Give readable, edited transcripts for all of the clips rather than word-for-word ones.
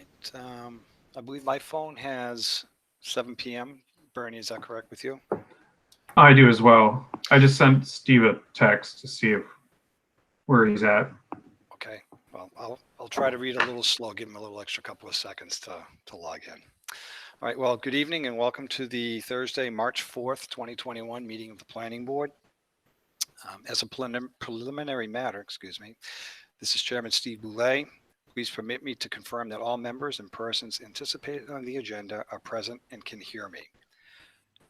right. I believe my phone has 7 p.m. Bernie, is that correct with you? I do as well. I just sent Steve a text to see where he's at. Okay. Well, I'll try to read a little slow. Give him a little extra couple of seconds to log in. All right. Well, good evening and welcome to the Thursday, March 4th, 2021 meeting of the Planning Board. As a preliminary matter, this is Chairman Steve Boulay. Please permit me to confirm that all members and persons anticipated on the agenda are present and can hear me.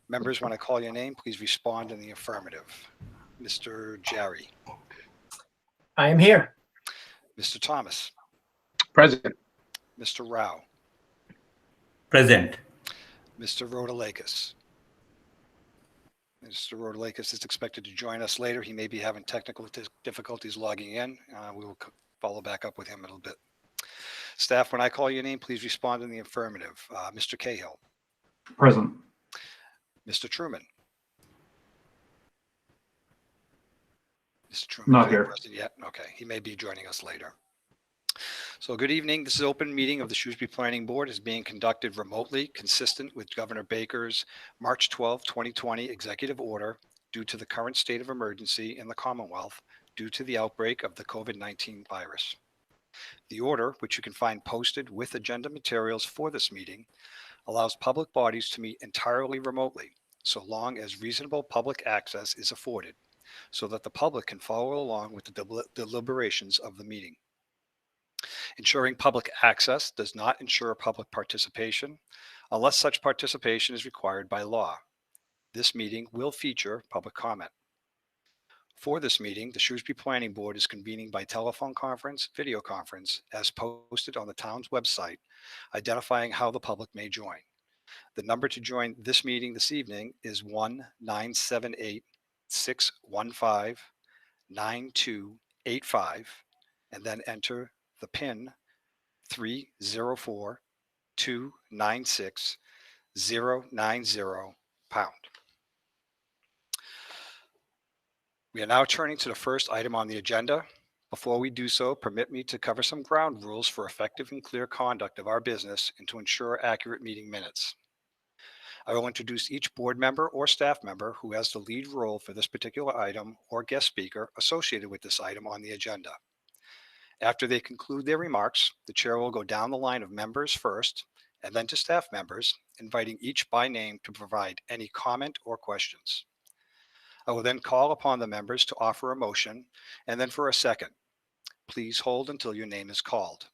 Members, when I call your name, please respond in the affirmative. Mr. Jerry. I am here. Mr. Thomas. Present. Mr. Rao. Present. Mr. Rotalakis. Mr. Rotalakis is expected to join us later. He may be having technical difficulties logging in. We will follow back up with him in a little bit. Staff, when I call your name, please respond in the affirmative. Mr. Cahill. Present. Mr. Truman. Mr. Truman. Not here. Present yet? Okay. He may be joining us later. So good evening. This is open meeting of the Shrewsbury Planning Board is being conducted remotely, consistent with Governor Baker's March 12, 2020 executive order due to the current state of emergency in the Commonwealth due to the outbreak of the COVID-19 virus. The order, which you can find posted with agenda materials for this meeting, allows public bodies to meet entirely remotely, so long as reasonable public access is afforded, so that the public can follow along with the deliberations of the meeting. Ensuring public access does not ensure public participation unless such participation is required by law. This meeting will feature public comment. For this meeting, the Shrewsbury Planning Board is convening by telephone conference, video conference, as posted on the town's website, identifying how the public may join. The number to join this meeting this evening is 1-978-615-9285, and then enter the PIN 304-296-090#. We are now turning to the first item on the agenda. Before we do so, permit me to cover some ground rules for effective and clear conduct of our business and to ensure accurate meeting minutes. I will introduce each board member or staff member who has the lead role for this particular item or guest speaker associated with this item on the agenda. After they conclude their remarks, the chair will go down the line of members first and then to staff members, inviting each by name to provide any comment or questions. I will then call upon the members to offer a motion and then for a second. Please hold until your name is called.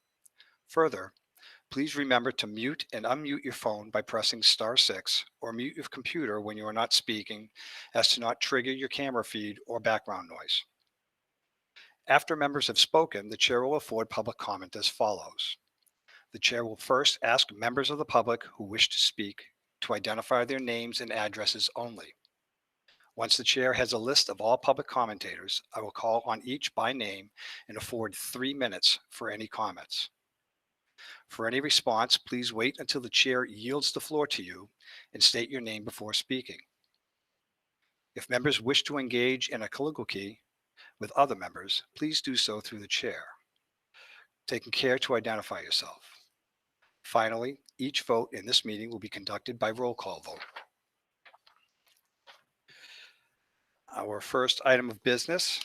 Further, please remember to mute and unmute your phone by pressing *6 or mute your computer when you are not speaking as to not trigger your camera feed or background noise. After members have spoken, the chair will afford public comment as follows. The chair will first ask members of the public who wish to speak to identify their names and addresses only. Once the chair has a list of all public commentators, I will call on each by name and afford 3 minutes for any comments. For any response, please wait until the chair yields the floor to you and state your name before speaking. If members wish to engage in a colloquy with other members, please do so through the chair, taking care to identify yourself. Finally, each vote in this meeting will be conducted by roll call vote. Our first item of business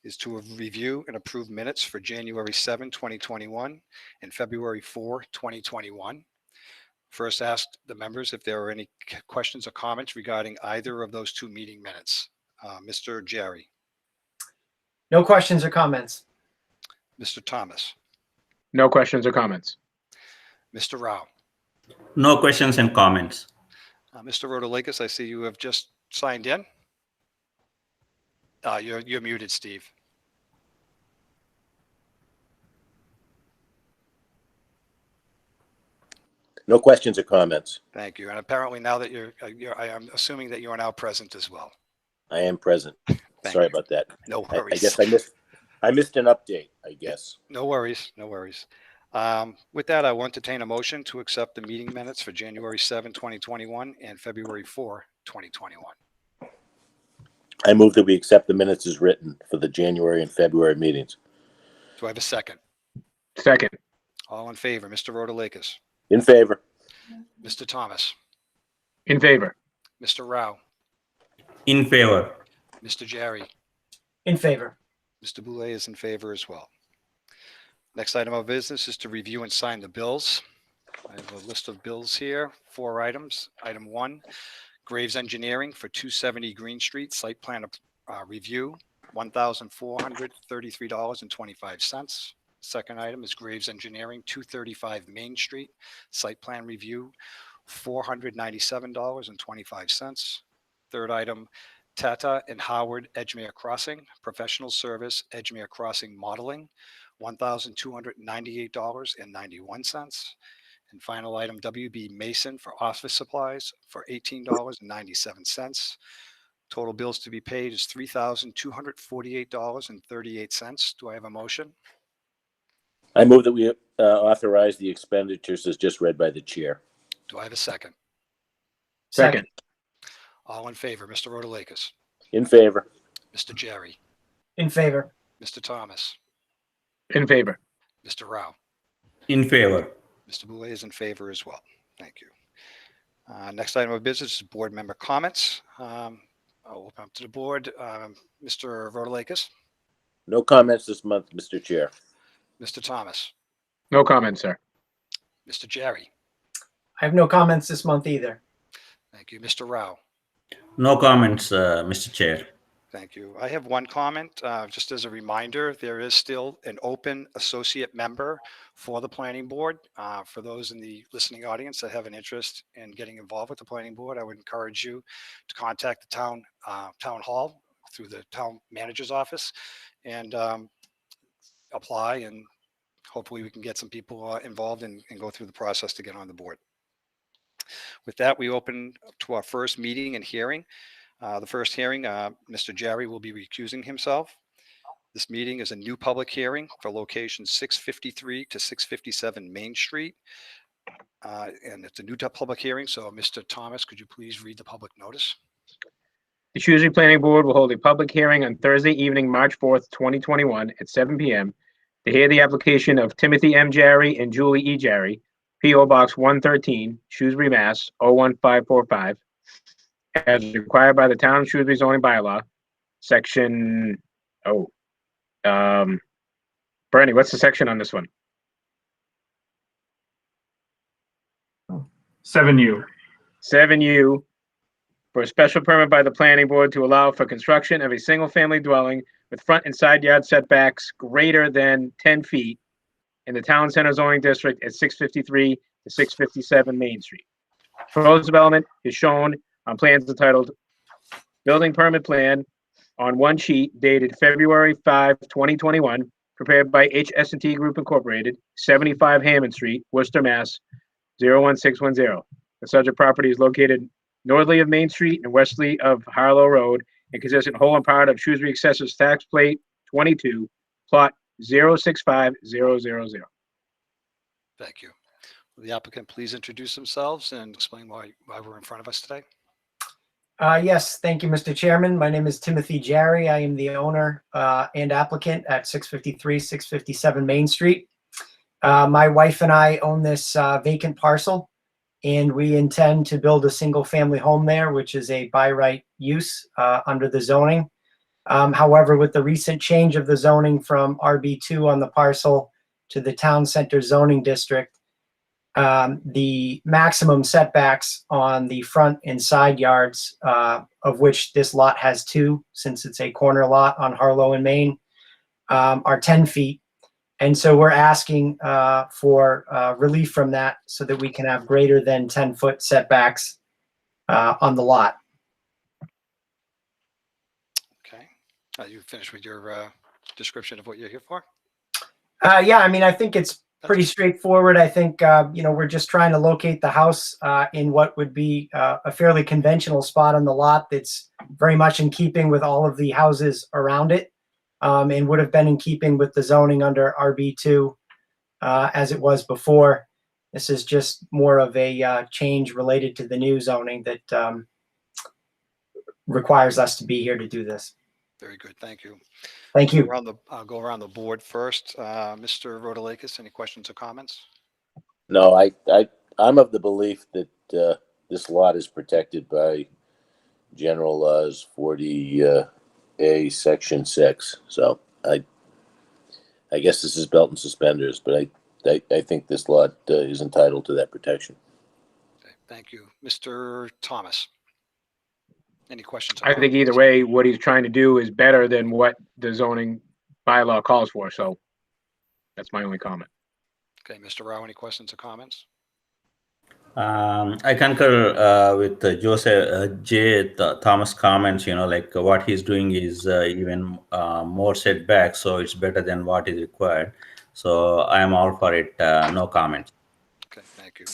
is to review and approve minutes for January 7, 2021 and February 4, 2021. First, ask the members if there are any questions or comments regarding either of those two meeting minutes. Mr. Jerry. No questions or comments. Mr. Thomas. No questions or comments. Mr. Rao. No questions and comments. Mr. Rotalakis, I see you have just signed in. You're muted, Steve. No questions or comments. Thank you. And apparently now that I am assuming that you are now present as well. I am present. Sorry about that. No worries. I guess I missed an update, I guess. No worries. No worries. With that, I will entertain a motion to accept the meeting minutes for January 7, 2021 and February 4, 2021. I move that we accept the minutes as written for the January and February meetings. Do I have a second? Second. All in favor, Mr. Rotalakis, In favor. Mr. Thomas, In favor. Mr. Rao, In favor. Mr. Jerry, In favor. Mr. Boulay is in favor as well. Next item of business is to review and sign the bills. I have a list of bills here, 4 items. Item 1, Graves Engineering for 270 Green Street, site plan review, $1,433.25. Second item is Graves Engineering, 235 Main Street, site plan review, $497.25. Third item, Tata and Howard Edgemere Crossing, professional service Edgemere Crossing modeling, $1,298.91. And final item, WB Mason for office supplies for $18.97. Total bills to be paid is $3,248.38. Do I have a motion? I move that we authorize the expenditures as just read by the chair. Do I have a second? Second. All in favor, Mr. Rotalakis, In favor. Mr. Jerry, In favor. Mr. Thomas, In favor. Mr. Rao, In favor. Mr. Boulay is in favor as well. Thank you. Next item of business is board member comments. I'll open up to the board. Mr. Rotalakis, No comments this month, Mr. Chair. Mr. Thomas, No comment, sir. Mr. Jerry. I have no comments this month either. Thank you. Mr. Rao. No comments, Mr. Chair. Thank you. I have one comment. Just as a reminder, there is still an open associate member for the planning board. For those in the listening audience that have an interest in getting involved with the planning board, I would encourage you to contact the town hall through the town manager's office and apply, and hopefully we can get some people involved and go through the process to get on the board. With that, we open to our first meeting and hearing. The first hearing, Mr. Jerry will be recusing himself. This meeting is a new public hearing for location 653 to 657 Main Street. And it's a new public hearing. So Mr. Thomas, could you please read the public notice? The Shrewsbury Planning Board will hold a public hearing on Thursday evening, March 4th, 2021 at 7 p.m. to hear the application of Timothy M. Jerry and Julie E. Jerry, P.O. Box 113, Shrewsbury, Mass. 01545, as required by the Town of Shrewsbury zoning bylaw, section, Bernie, what's the section on this one? 7U. 7U, for a special permit by the planning board to allow for construction of a single-family dwelling with front and side yard setbacks greater than 10 feet in the town center zoning district at 653 to 657 Main Street. Proposed development is shown on plans entitled Building Permit Plan on one sheet dated February 5, 2021, prepared by HS&T Group Incorporated, 75 Hammond Street, Worcester, Mass. 01610. The subject property is located northerly of Main Street and westerly of Harlow Road and consists in whole and part of Shrewsbury Accessories Tax Plate 22, Plot 065000. Thank you. Will the applicant please introduce themselves and explain why we're in front of us today? Yes, thank you, Mr. Chairman. My name is Timothy Jerry. I am the owner and applicant at 653, 657 Main Street. My wife and I own this vacant parcel, and we intend to build a single-family home there, which is a by right use under the zoning. However, with the recent change of the zoning from RB2 on the parcel to the town center zoning district, the maximum setbacks on the front and side yards, of which this lot has 2, since it's a corner lot on Harlow and Main, are 10 feet. And so we're asking for relief from that so that we can have greater than 10-foot setbacks on the lot. Okay. You finished with your description of what you're here for? Yeah, I mean, I think it's pretty straightforward. I think, we're just trying to locate the house in what would be a fairly conventional spot on the lot that's very much in keeping with all of the houses around it, and would have been in keeping with the zoning under RB2 as it was before. This is just more of a change related to the new zoning that requires us to be here to do this. Very good. Thank you. Thank you. I'll go around the board first. Mr. Rotalakis, any questions or comments? No, I'm of the belief that this lot is protected by general laws 40A Section 6. So I guess this is belt and suspenders, but I think this lot is entitled to that protection. Okay, thank you. Mr. Thomas, any questions? or I think comments? either way, what he's trying to do is better than what the zoning bylaw calls for. So that's my only comment. Okay, Mr. Rao, any questions or comments? I concur with Thomas' comments. Like what he's doing is even more setback, so it's better than what is required. So I am all for it. No comments. Okay, thank you.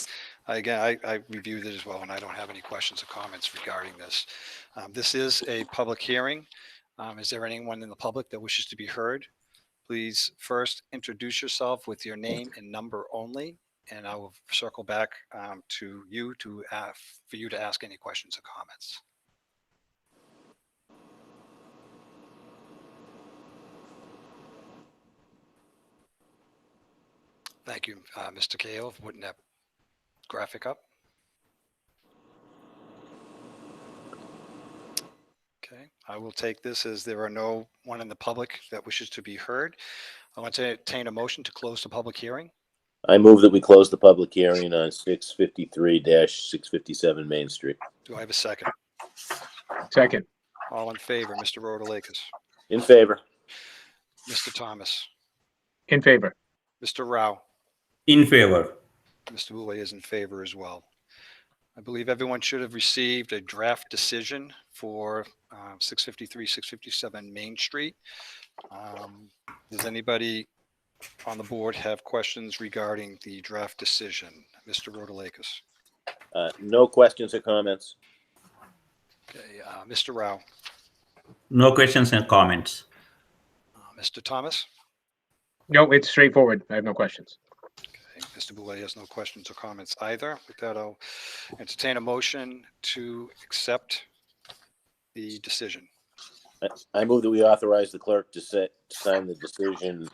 Again, I reviewed it as well, and I don't have any questions or comments regarding this. This is a public hearing. Is there anyone in the public that wishes to be heard? Please first introduce yourself with your name and number only, and I will circle back to you for you to ask any questions or comments. Thank you, Mr. Cahill, for putting that graphic up. Okay, I will take this as there are no one in the public that wishes to be heard. I want to entertain a motion to close the public hearing. I move that we close the public hearing on 653-657 Main Street. Do I have a second? Second. All in favor, Mr. Rotalakis, In favor. Mr. Thomas, In favor. Mr. Rao, In favor. Mr. Boulay is in favor as well. I believe everyone should have received a draft decision for 653, 657 Main Street. Does anybody on the board have questions regarding the draft decision? Mr. Rotalakis. No questions or comments. Okay, Mr. Rao, No questions and comments. Mr. Thomas. No, it's straightforward. I have no questions. Okay, Mr. Boulay has no questions or comments either. With that, I'll entertain a motion to accept the decision. I move that we authorize the clerk to sign the decision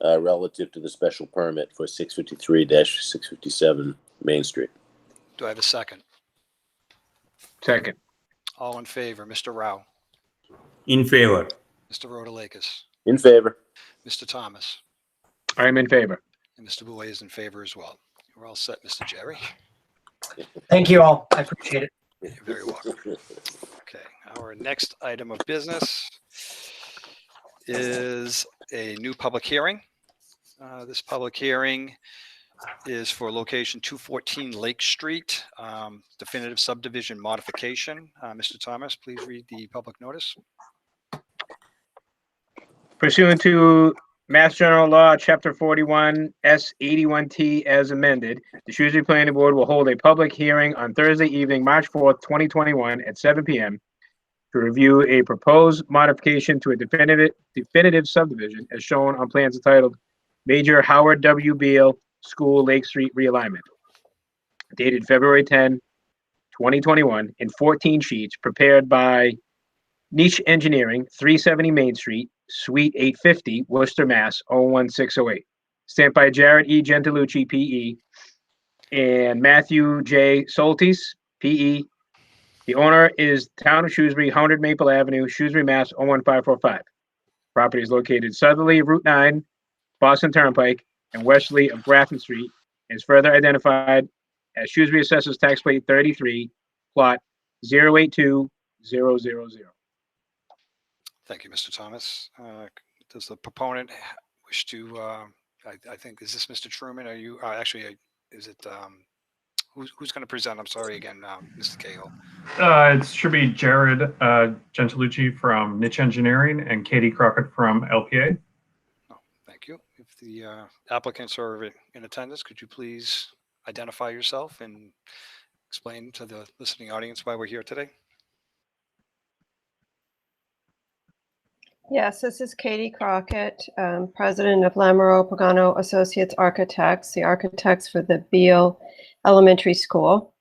relative to the special permit for 653-657 Main Street. Do I have a second? Second. All in favor, Mr. Rao, In favor. Mr. Rotalakis, In favor. Mr. Thomas, I'm in favor. and Mr. Boulay is in favor as well. We're all set, Mr. Jerry. Thank you all. I appreciate it. You're very welcome. Okay, our next item of business is a new public hearing. This public hearing is for location 214 Lake Street, definitive subdivision modification. Mr. Thomas, please read the public notice. Pursuant to Mass General Law, Chapter 41, S 81T as amended, the Shrewsbury Planning Board will hold a public hearing on Thursday evening, March 4th, 2021 at 7 p.m. to review a proposed modification to a definitive subdivision as shown on plans entitled Major Howard W. Beale School Lake Street Realignment, dated February 10, 2021, in 14 sheets prepared by Niche Engineering, 370 Main Street, Suite 850, Worcester, Mass. 01608. Stamped by Jared E. Gentilucci, P.E. and Matthew J. Soltis, P.E. The owner is Town of Shrewsbury, 100 Maple Avenue, Shrewsbury, Mass. 01545. Property is located southerly of Route 9, Boston Turnpike, and westerly of Grafton Street, and is further identified as Shrewsbury Assessors Tax Plate 33, Plot 082000. Thank you, Mr. Thomas. Does the proponent wish to, I think, is this Mr. Truman? Are you, actually, is it, who's going to present? I'm sorry again, Mr. Cahill. It should be Jared Gentilucci from Niche Engineering and Katie Crockett from LPA. Oh, thank you. If the applicants are in attendance, could you please identify yourself and explain to the listening audience why we're here today? Yes, this is Katie Crockett, president of Lamoureux Pagano Associates Architects, the architects for the Beale Elementary School.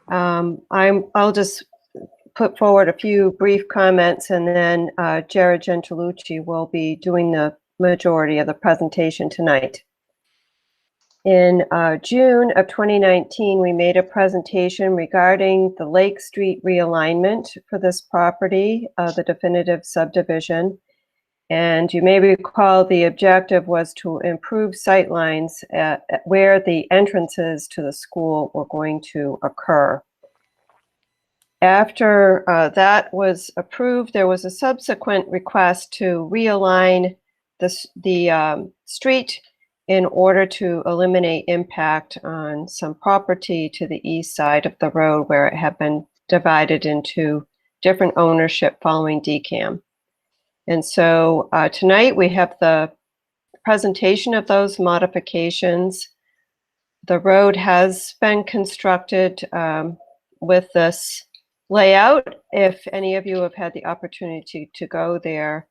I'll just put forward a few brief comments, and then Jared Gentilucci will be doing the majority of the presentation tonight. In June of 2019, we made a presentation regarding the Lake Street realignment for this property, the definitive subdivision. And you may recall the objective was to improve sightlines at where the entrances to the school were going to occur. After that was approved, there was a subsequent request to realign the street in order to eliminate impact on some property to the east side of the road where it had been divided into different ownership following DCAM. And so tonight we have the presentation of those modifications. The road has been constructed with this layout, if any of you have had the opportunity to go there.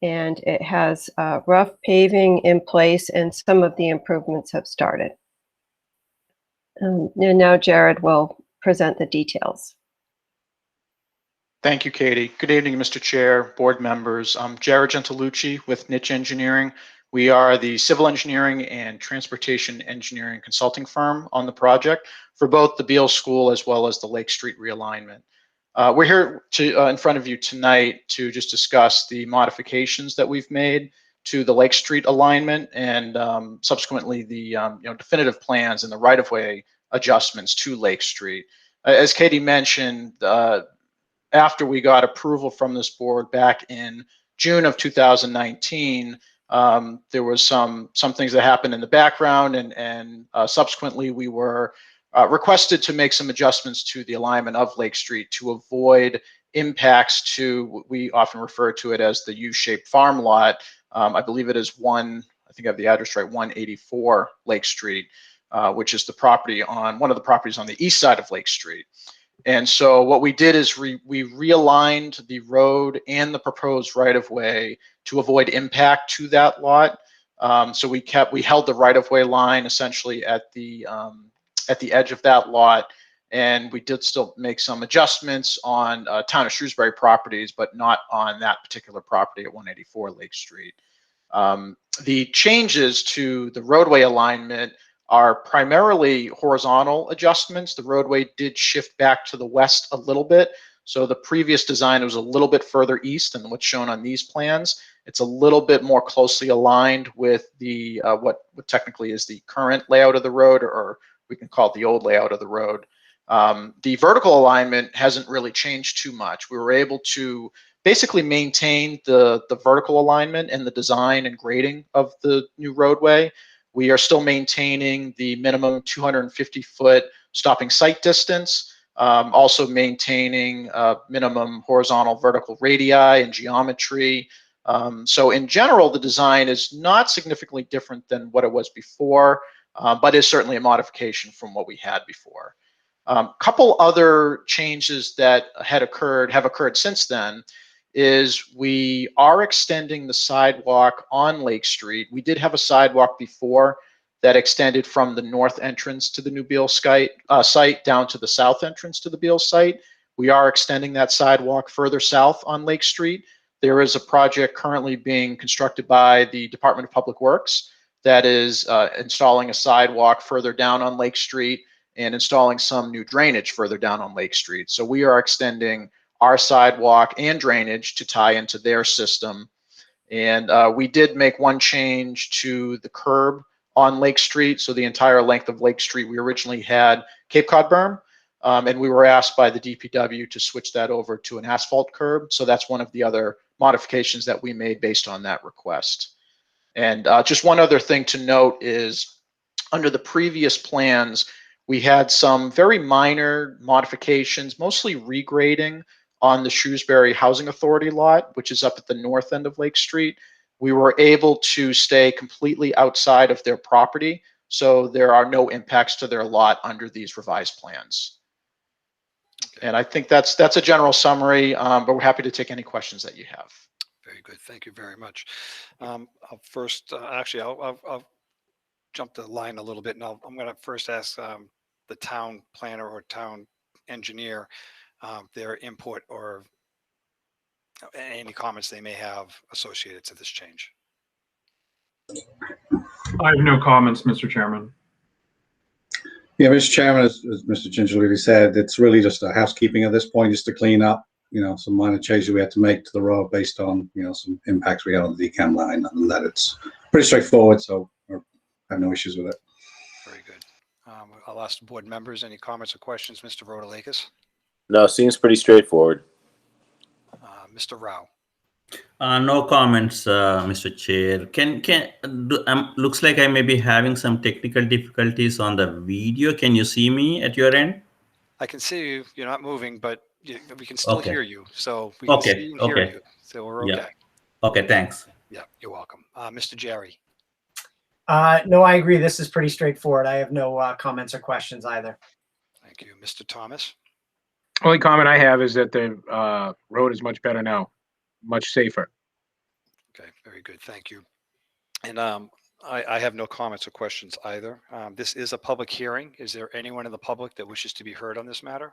And it has rough paving in place, and some of the improvements have started. And now Jared will present the details. Thank you, Katie. Good evening, Mr. Chair, board members. I'm Jared Gentilucci with Niche Engineering. We are the civil engineering and transportation engineering consulting firm on the project for both the Beale School as well as the Lake Street realignment. We're here in front of you tonight to just discuss the modifications that we've made to the Lake Street alignment and subsequently the definitive plans and the right-of-way adjustments to Lake Street. As Katie mentioned, after we got approval from this board back in June of 2019, there was some things that happened in the background, and subsequently we were requested to make some adjustments to the alignment of Lake Street to avoid impacts to, we often refer to it as the U-shaped farm lot. I believe it is I think I have the address right, 184 Lake Street, which is the property on, one of the properties on the east side of Lake Street. And so what we did is we realigned the road and the proposed right-of-way to avoid impact to that lot. So we held the right-of-way line essentially at the edge of that lot, and we did still make some adjustments on town of Shrewsbury properties, but not on that particular property at 184 Lake Street. The changes to the roadway alignment are primarily horizontal adjustments. The roadway did shift back to the west a little bit. So the previous design was a little bit further east than what's shown on these plans. It's a little bit more closely aligned with the what technically is the current layout of the road, or we can call it the old layout of the road. The vertical alignment hasn't really changed too much. We were able to basically maintain the vertical alignment and the design and grading of the new roadway. We are still maintaining the minimum 250-foot stopping sight distance, also maintaining minimum horizontal vertical radii and geometry. So in general, the design is not significantly different than what it was before, but is certainly a modification from what we had before. Couple other changes that have occurred since then is we are extending the sidewalk on Lake Street. We did have a sidewalk before that extended from the north entrance to the new Beale site down to the south entrance to the Beale site. We are extending that sidewalk further south on Lake Street. There is a project currently being constructed by the Department of Public Works that is installing a sidewalk further down on Lake Street and installing some new drainage further down on Lake Street. So we are extending our sidewalk and drainage to tie into their system. And we did make one change to the curb on Lake Street. So the entire length of Lake Street, we originally had Cape Cod berm, and we were asked by the DPW to switch that over to an asphalt curb. So that's one of the other modifications that we made based on that request. And just one other thing to note is under the previous plans, we had some very minor modifications, mostly regrading on the Shrewsbury Housing Authority lot, which is up at the north end of Lake Street. We were able to stay completely outside of their property, so there are no impacts to their lot under these revised plans. Okay. And I think that's a general summary, but we're happy to take any questions that you have. Very good. Thank you very much. I'll first, I'll jump the line a little bit, and I'm going to first ask the town planner or town engineer. their input or any comments they may have associated to this change. I have no comments, Mr. Chairman. Yeah, Mr. Chairman, as Mr. Gingelucci said, it's really just a housekeeping at this point, just to clean up, some minor changes we had to make to the road based on, some impacts we had on the decam line. Other than that, it's pretty straightforward, so I have no issues with it. Very good. I'll ask the board members, any comments or questions? Mr. Rotalakis? No, seems pretty straightforward. Mr. Rao? No comments, Mr. Chair. Looks like I may be having some technical difficulties on the video. Can you see me at your end? I can see you. You're not moving, but we can still Okay. hear you. So we can see and hear you. So we're okay. Yeah. Okay, thanks. Yeah, you're welcome. Mr. Jerry? No, I agree. This is pretty straightforward. I have no comments or questions either. Thank you. Mr. Thomas? Only comment I have is that the road is much better now, much safer. Okay, very good. Thank you. And I have no comments or questions either. This is a public hearing. Is there anyone in the public that wishes to be heard on this matter?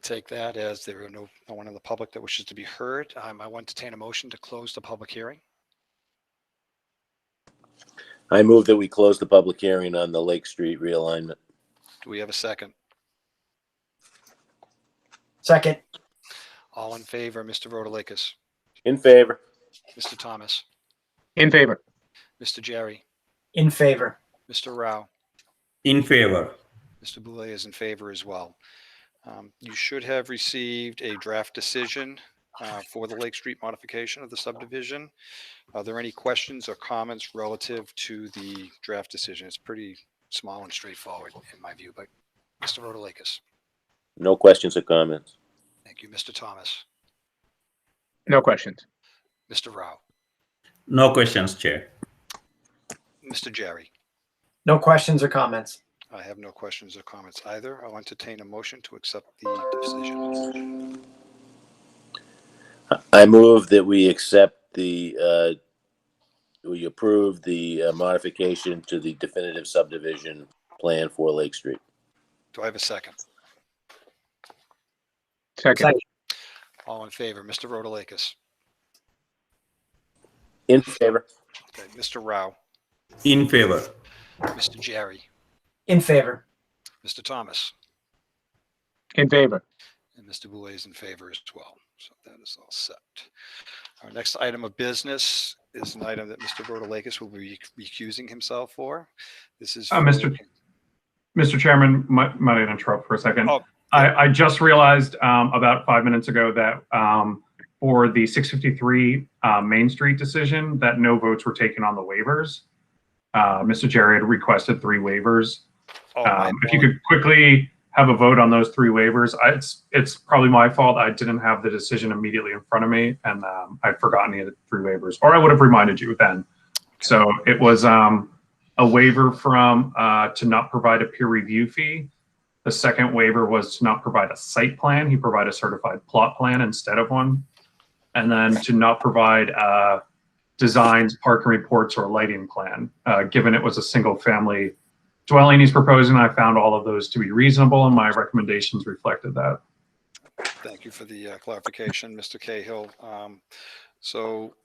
Take that as there are no one in the public that wishes to be heard. I want to entertain a motion to close the public hearing. I move that we close the public hearing on the Lake Street realignment. Do we have a second? Second. All in favor, Mr. Rotalakis? In favor. Mr. Thomas? In favor. Mr. Jerry? In favor. Mr. Rao? In favor. Mr. Boulay is in favor as well. You should have received a draft decision for the Lake Street modification of the subdivision. Are there any questions or comments relative to the draft decision? It's pretty small and straightforward in my view, but Mr. Rotalakis? No questions or comments. Thank you. Mr. Thomas? No questions. Mr. Rao? No questions, Chair. Mr. Jerry? No questions or comments. I have no questions or comments either. I'll entertain a motion to accept the decision. I move that we accept we approve the modification to the definitive subdivision plan for Lake Street. Do I have a second? Second. All in favor, Mr. Rotalakis? In favor. Okay, Mr. Rao? In favor. Mr. Jerry? In favor. Mr. Thomas? In favor. And Mr. Boulay is in favor as well. So that is all set. Our next item of business is an item that Mr. Rotalakis will be recusing himself for. This is for- Mr. Chairman, might I interrupt for a second? Oh, I just realized about 5 minutes ago that for the 653 Main Street decision, that no votes were taken on the waivers. Mr. Jerry had requested 3 waivers. If you could quickly have a vote on those 3 waivers. It's probably my fault. I didn't have the decision immediately in front of me, and I'd forgotten the 3 waivers, or I would have reminded you then. So it was a waiver from to not provide a peer review fee. The second waiver was to not provide a site plan. He provided a certified plot plan instead of one. And then to not provide designs, parking reports, or lighting plan. Given it was a single family dwelling he's proposing, I found all of those to be reasonable, and my recommendations reflected that. Thank you for the clarification, Mr. Cahill. So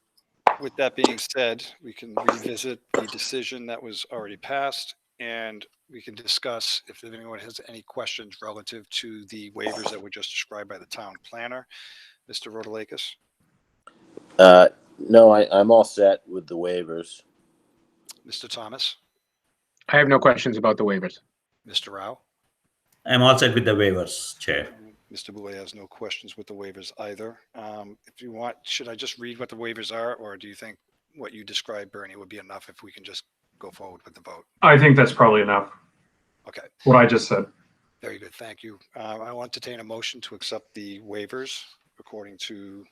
with that being said, we can revisit the decision that was already passed, and we can discuss if anyone has any questions relative to the waivers that were just described by the town planner. Mr. Rotalakis? No, I'm all set with the waivers. Mr. Thomas? I have no questions about the waivers. Mr. Rao? I'm all set with the waivers, Chair. Mr. Boulay has no questions with the waivers either. If you want, should I just read what the waivers are, or do you think what you described, Bernie, would be enough if we can just go forward with the vote? I think that's probably enough. Okay. What I just said. Very good. Thank you. I want to entertain a motion to accept the waivers according to.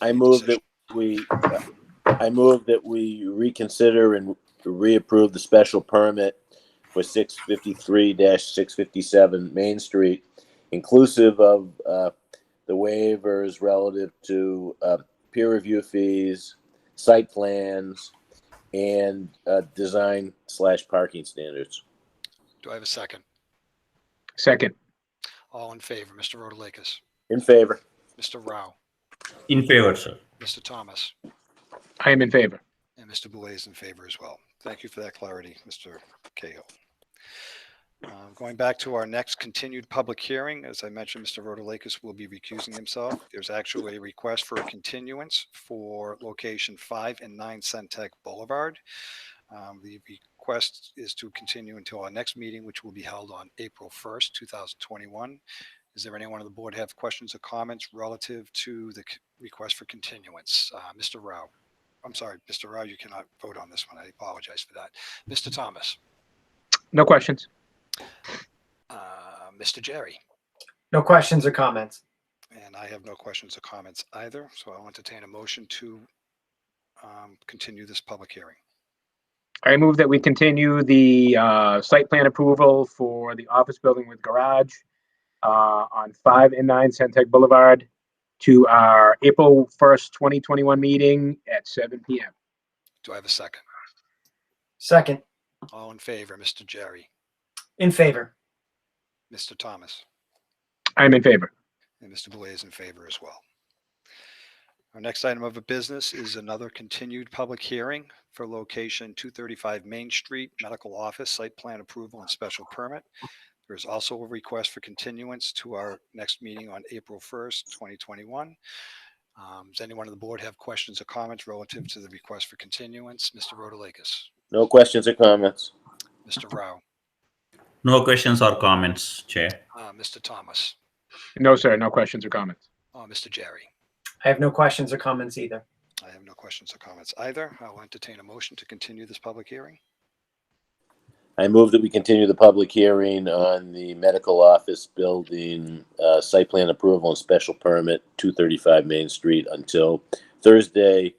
I move that we reconsider and reapprove the special permit for 653-657 Main Street, inclusive of the waivers relative to peer review fees, site plans, and design/parking standards. Do I have a second? Second. All in favor, Mr. Rotalakis, In favor. Mr. Rao, In favor, sir. Mr. Thomas, I am in favor. and Mr. Boulay is in favor as well. Thank you for that clarity, Mr. Cahill. Going back to our next continued public hearing, as I mentioned, Mr. Rotalakis will be recusing himself. There's actually a request for a continuance for location 5 and 9 Centek Boulevard. The request is to continue until our next meeting, which will be held on April 1st, 2021. Is there anyone on the board have questions or comments relative to the request for continuance? Mr. Rao. I'm sorry, Mr. Rao, you cannot vote on this one. I apologize for that. Mr. Thomas. No questions. Mr. Jerry. No questions or comments. And I have no questions or comments either. So I'll entertain a motion to continue this public hearing. I move that we continue the site plan approval for the office building with garage on 5 and 9 Centek Boulevard to our April 1st, 2021 meeting at 7 p.m. Do I have a second? Second. All in favor, Mr. Jerry, In favor. Mr. Thomas, I'm in favor. and Mr. Boulay is in favor as well. Our next item of business is another continued public hearing for location 235 Main Street, medical office, site plan approval and special permit. There is also a request for continuance to our next meeting on April 1st, 2021. Does anyone on the board have questions or comments relative to the request for continuance? Mr. Rotalakis, No questions or comments. Mr. Rao, No questions or comments, Chair. Mr. Thomas, No, sir. No questions or comments. Mr. Jerry. I have no questions or comments either. I have no questions or comments either. I'll entertain a motion to continue this public hearing. I move that we continue the public hearing on the medical office building site plan approval and special permit 235 Main Street until Thursday,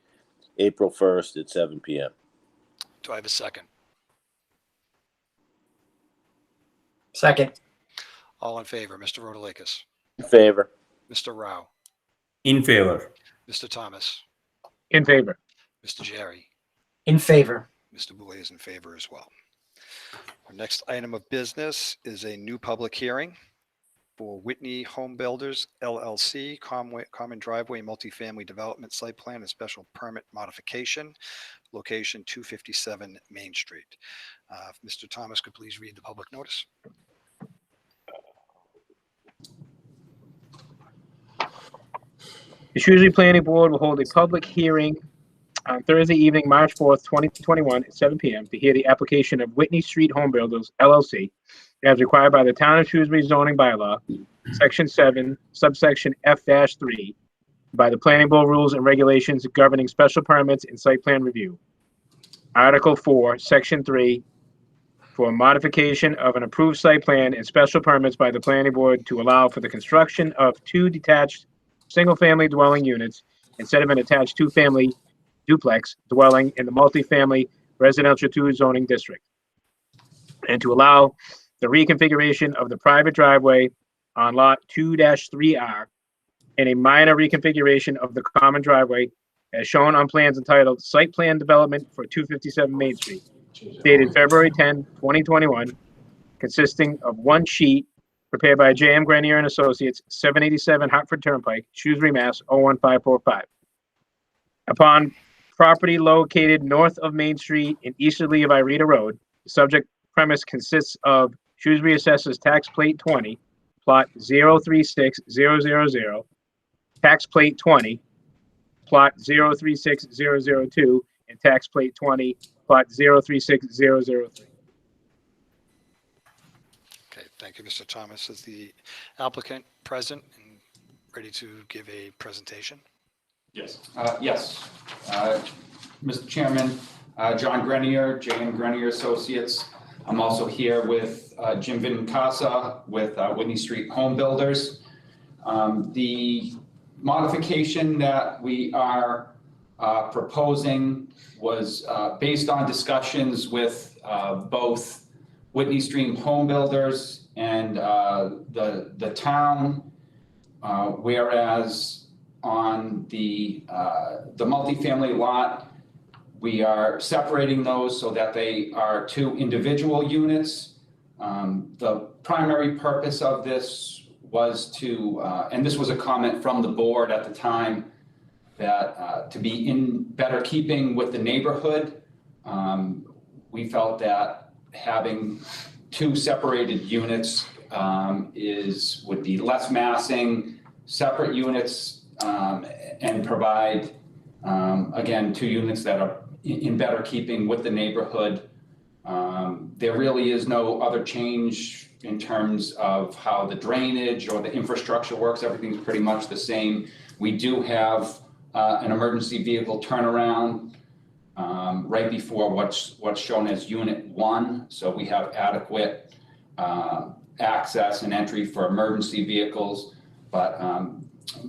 April 1st at 7 p.m. Do I have a second? Second. All in favor, Mr. Rotalakis, In favor. Mr. Rao, In favor. Mr. Thomas, In favor. Mr. Jerry, In favor. Mr. Boulay is in favor as well. Our next item of business is a new public hearing for Whitney Home Builders LLC, Common Driveway Multifamily Development Site Plan and Special Permit Modification, location 257 Main Street. If Mr. Thomas could please read the public notice. The Shrewsbury Planning Board will hold a public hearing on Thursday evening, March 4th, 2021 at 7 p.m. to hear the application of Whitney Street Home Builders, LLC, as required by the Town of Shrewsbury zoning bylaw, Section 7, subsection F-3, by the Planning Board rules and regulations governing special permits and site plan review. Article 4, Section 3, for modification of an approved site plan and special permits by the Planning Board to allow for the construction of 2 detached single-family dwelling units instead of an attached 2-family duplex dwelling in the multifamily residential 2 zoning district, and to allow the reconfiguration of the private driveway on lot 2-3R and a minor reconfiguration of the common driveway as shown on plans entitled Site Plan Development for 257 Main Street, dated February 10, 2021, consisting of one sheet prepared by J.M. Grenier and Associates, 787 Hartford Turnpike, Shrewsbury, Mass. 01545. Upon property located north of Main Street and easterly of Ireta Road, the subject premise consists of Shrewsbury Assessors Tax Plate 20, Plot 036000, Tax Plate 20, Plot 036002, and Tax Plate 20, Plot 036003. Okay, thank you, Mr. Thomas. Is the applicant present and ready to give a presentation? Yes. Yes. Mr. Chairman, John Grenier, J.M. Grenier Associates. I'm also here with Jim Vincasa with Whitney Street Home Builders. The modification that we are proposing was based on discussions with both Whitney Street Home Builders and the town. whereas on the multifamily lot, we are separating those so that they are 2 individual units. The primary purpose of this was to, and this was a comment from the board at the time, that to be in better keeping with the neighborhood, we felt that having 2 separated units would be less massing, separate units, and provide, again, 2 units that are in better keeping with the neighborhood. There really is no other change in terms of how the drainage or the infrastructure works. Everything's pretty much the same. We do have an emergency vehicle turnaround right before what's shown as Unit 1. So we have adequate access and entry for emergency vehicles. But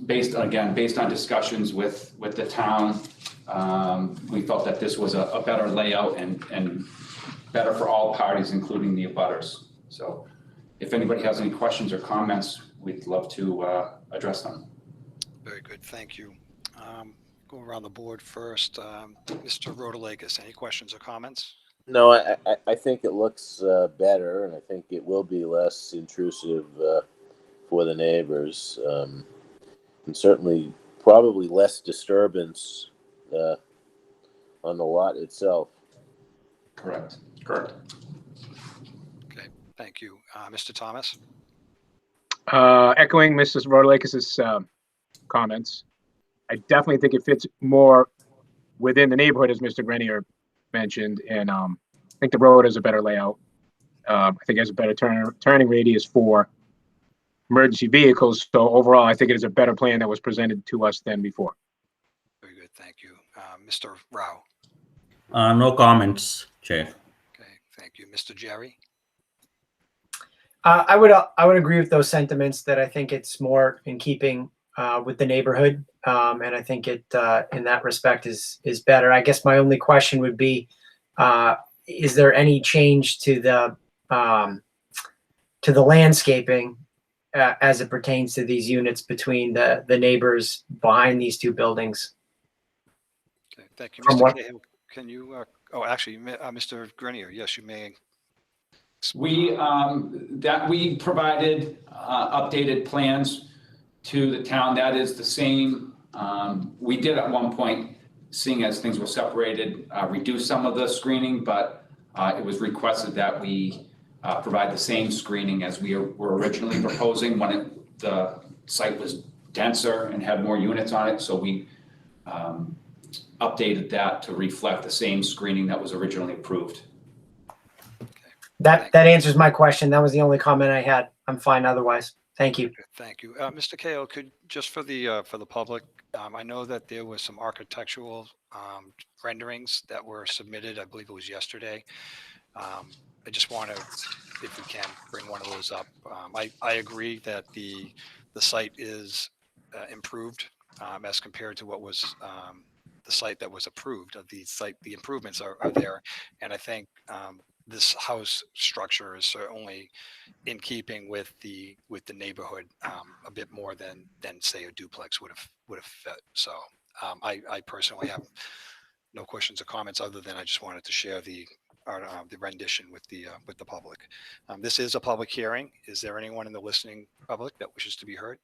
based on discussions with the town, we felt that this was a better layout and better for all parties, including the abutters. So if anybody has any questions or comments, we'd love to address them. Very good, thank you. Go around the board first. Mr. Rotalakis, any questions or comments? No, I think it looks better, and I think it will be less intrusive for the neighbors, and certainly probably less disturbance on the lot itself. Correct. Okay, thank you. Mr. Thomas? Echoing Mrs. Rotalakis's comments, I definitely think it fits more within the neighborhood, as Mr. Grenier mentioned, and I think the road has a better layout. I think it has a better turning radius for emergency vehicles. So overall, I think it is a better plan that was presented to us than before. Very good, thank you. Mr. Rao? No comments, Chair. Okay, thank you. Mr. Jerry? I would agree with those sentiments, that I think it's more in keeping with the neighborhood, and I think it in that respect is better. I guess my only question would be, is there any change to the landscaping as it pertains to these units between the neighbors behind these 2 buildings? Okay, thank you. From Mr. what- Cahill, can you, actually, Mr. Grenier, yes, you may. We provided updated plans to the town. That is the same. We did at one point, seeing as things were separated, reduce some of the screening, but it was requested that we provide the same screening as we were originally proposing when the site was denser and had more units on it. So we updated that to reflect the same screening that was originally approved. That answers my question. That was the only comment I had. I'm fine otherwise. Thank you. Thank you. Mr. Cahill, could, just for the public, I know that there was some architectural renderings that were submitted, I believe it was yesterday. I just want to, if we can, bring one of those up. I agree that the site is improved as compared to what was the site that was approved. The improvements are there, and I think this house structure is certainly in keeping with the neighborhood a bit more than say a duplex would have fit. So I personally have no questions or comments, other than I just wanted to share the rendition with the public. This is a public hearing. Is there anyone in the listening public that wishes to be heard?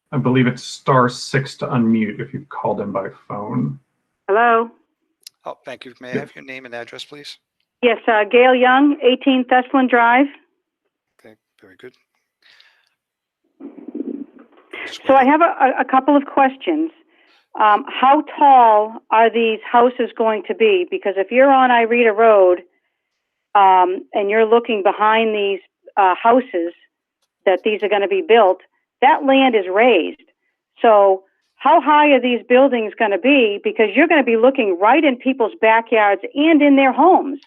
I believe it's *6 to unmute if you've called in by phone. Hello. Oh, thank you. May I have your name and address, please? Yes, Gail Young, 18 Thessalon Drive. Okay, very good. So I have a couple of questions. How tall are these houses going to be? Because if you're on Ireta Road and you're looking behind these houses that these are going to be built, that land is raised. So how high are these buildings going to be? Because you're going to be looking right in people's backyards and in their homes.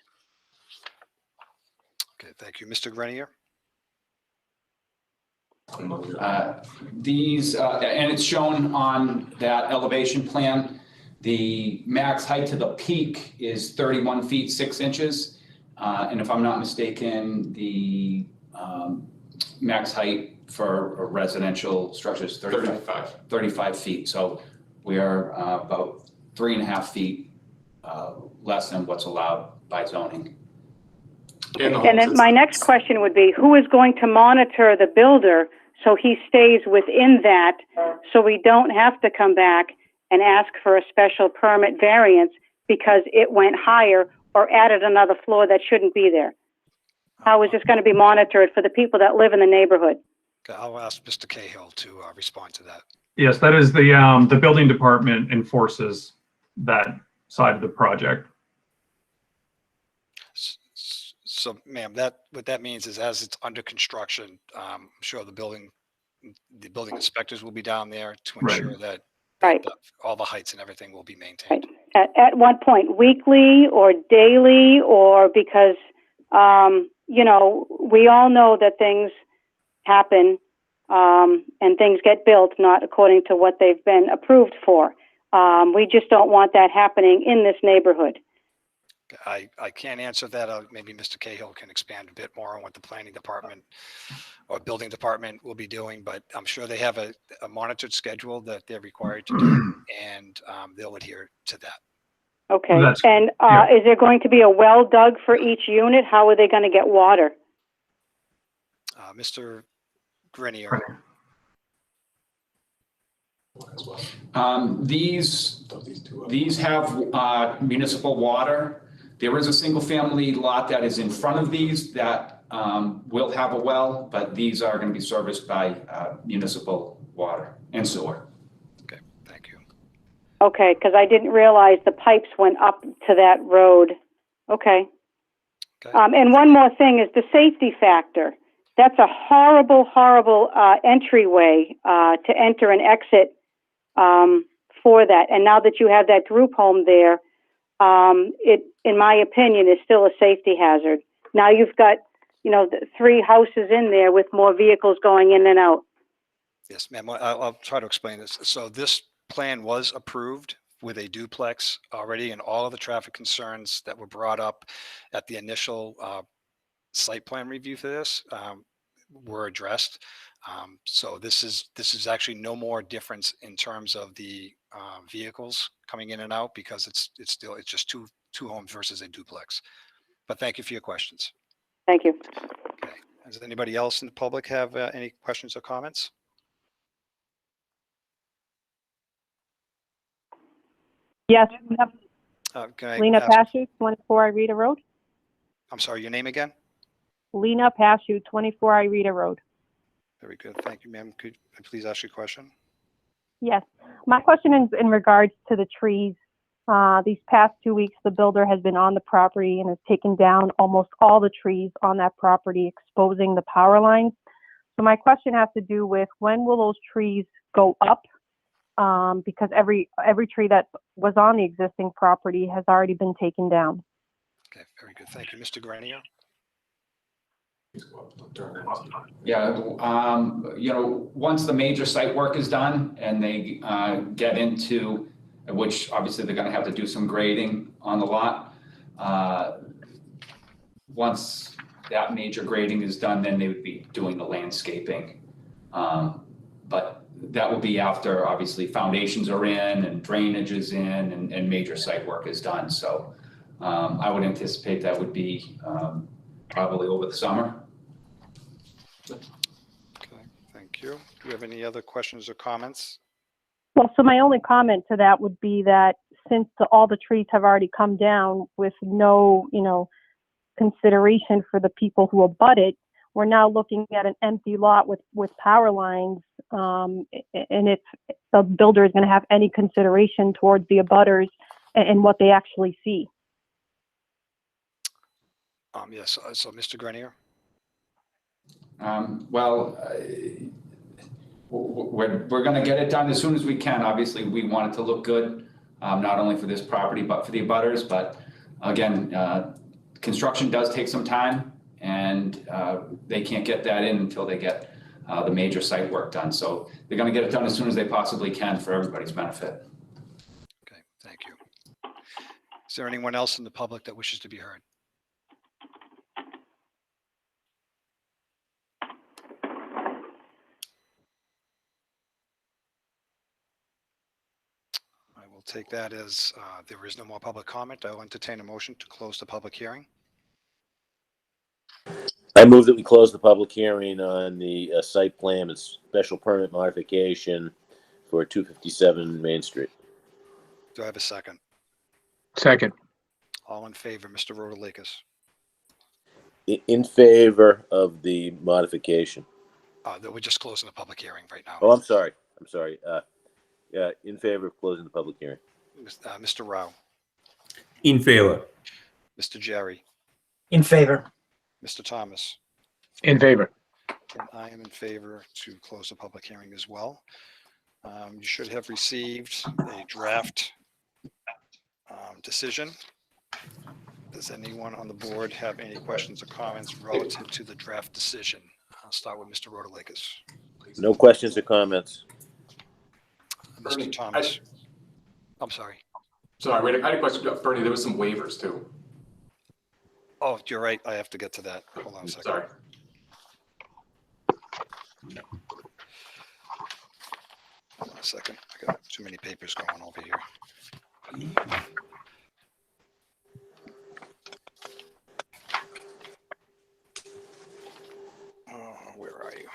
Okay, thank you. Mr. Grenier? These, and it's shown on that elevation plan, The max height to the peak is 31 feet 6 inches. And if I'm not mistaken, the max height for a residential structure is 35 feet. So we are about 3.5 feet less than what's allowed by zoning. And then my next question would be, who is going to monitor the builder so he stays within that, so we don't have to come back and ask for a special permit variance because it went higher or added another floor that shouldn't be there? How is this going to be monitored for the people that live in the neighborhood? Okay, I'll ask Mr. Cahill to respond to that. Yes, that is the building department enforces that side of the project. So, ma'am, what that means is as it's under construction, I'm sure the building inspectors will be down there to ensure that Right. all the heights and everything will be maintained. At what point, weekly or daily, or because, you know, we all know that things happen and things get built not according to what they've been approved for. We just don't want that happening in this neighborhood. I can't answer that. Maybe Mr. Cahill can expand a bit more on what the planning department or building department will be doing, but I'm sure they have a monitored schedule that they're required to do, and they'll adhere to that. Okay. And is there going to be a well dug for each unit? How are they going to get water? Mr. Grenier. These have municipal water. There is a single family lot that is in front of these that will have a well, but these are going to be serviced by municipal water and sewer. Okay, thank you. Okay, because I didn't realize the pipes went up to that road. Okay. And one more thing is the safety factor. That's a horrible, horrible entryway to enter and exit for that. And now that you have that group home there, it, in my opinion, is still a safety hazard. Now you've got, you know, 3 houses in there with more vehicles going in and out. Yes, ma'am. I'll try to explain this. So this plan was approved with a duplex already, and all of the traffic concerns that were brought up at the initial site plan review for this were addressed. So this is actually no more difference in terms of the vehicles coming in and out, because it's just two homes versus a duplex. But thank you for your questions. Thank you. Okay. Does anybody else in the public have any questions or comments? Yes. Lena Pashu, 24 Irita Road. I'm sorry, your name again? Lena Pashu, 24 Irita Road. Very good. Thank you, ma'am. Could I please ask you a question? Yes. My question is in regards to the trees. These past 2 weeks, the builder has been on the property and has taken down almost all the trees on that property, exposing the power lines. So my question has to do with, when will those trees go up? Because every tree that was on the existing property has already been taken down. Okay, very good. Thank you. Mr. Grenier? Yeah, you know, once the major site work is done and they get into, which obviously they're going to have to do some grading on the lot. Once that major grading is done, then they would be doing the landscaping. But that will be after, obviously, foundations are in and drainage is in and major site work is done. So I would anticipate that would be probably over the summer. Okay, thank you. Do we have any other questions or comments? Well, so my only comment to that would be that since all the trees have already come down with no, you know, consideration for the people who abut it, we're now looking at an empty lot with power lines, and if the builder is going to have any consideration towards the abutters and what they actually see. Yes, so Mr. Grenier? Well, we're going to get it done as soon as we can. Obviously, we want it to look good, not only for this property, but for the abutters. But again, construction does take some time, and they can't get that in until they get the major site work done. So they're going to get it done as soon as they possibly can for everybody's benefit. Okay, Thank you. Is there anyone else in the public that wishes to be heard? I will take that as there is no more public comment. I will entertain a motion to close the public hearing. I move that we close the public hearing on the site plan and special permit modification for 257 Main Street. Do I have a second? Second. All in favor, Mr. Rotalakis? In favor of the modification. That we're just closing the public hearing right now. Oh, I'm sorry. Yeah, in favor of closing the public hearing. Mr. Rao, In favor. Mr. Jerry, In favor. Mr. Thomas, In favor. and I am in favor to close the public hearing as well. You should have received a draft decision. Does anyone on the board have any questions or comments relative to the draft decision? I'll start with Mr. Rotalakis. No questions or comments. Mr. Thomas. I'm sorry. Sorry, wait, I had a question. Bernie, there was some waivers too. Oh, you're right. I have to get to that. Hold on a second. Sorry. Hold on a second. I got too many papers going over here. Where are you?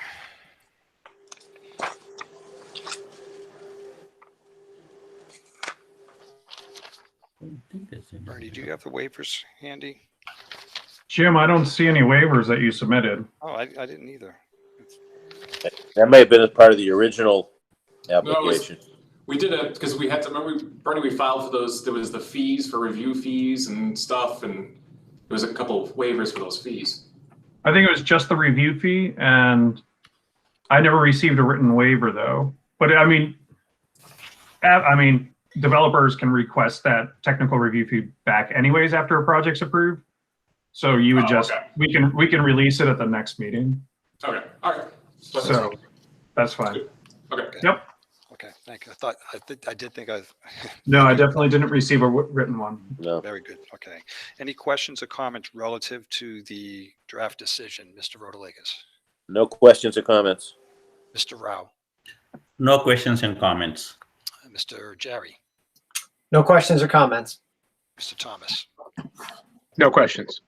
Bernie, do you have the waivers handy? Jim, I don't see any waivers that you submitted. Oh, I didn't either. That may have been a part of the original application. We did it because we had to, remember, Bernie, we filed for those, there was the fees for review fees and stuff, and there was a couple of waivers for those fees. I think it was just the review fee, and I never received a written waiver though. But I mean, developers can request that technical review fee back anyways after a project's approved. So you would just, okay. we can release it at the next meeting. Okay, all right. So that's fine. Okay. Yep. Okay, thank you. I did think I. No, I definitely didn't receive a written one. No. Very good. Okay. Any questions or comments relative to the draft decision, Mr. Rotalakis? No questions or comments. Mr. Rao, No questions and comments. Mr. Jerry, No questions or comments. Mr. Thomas, No questions.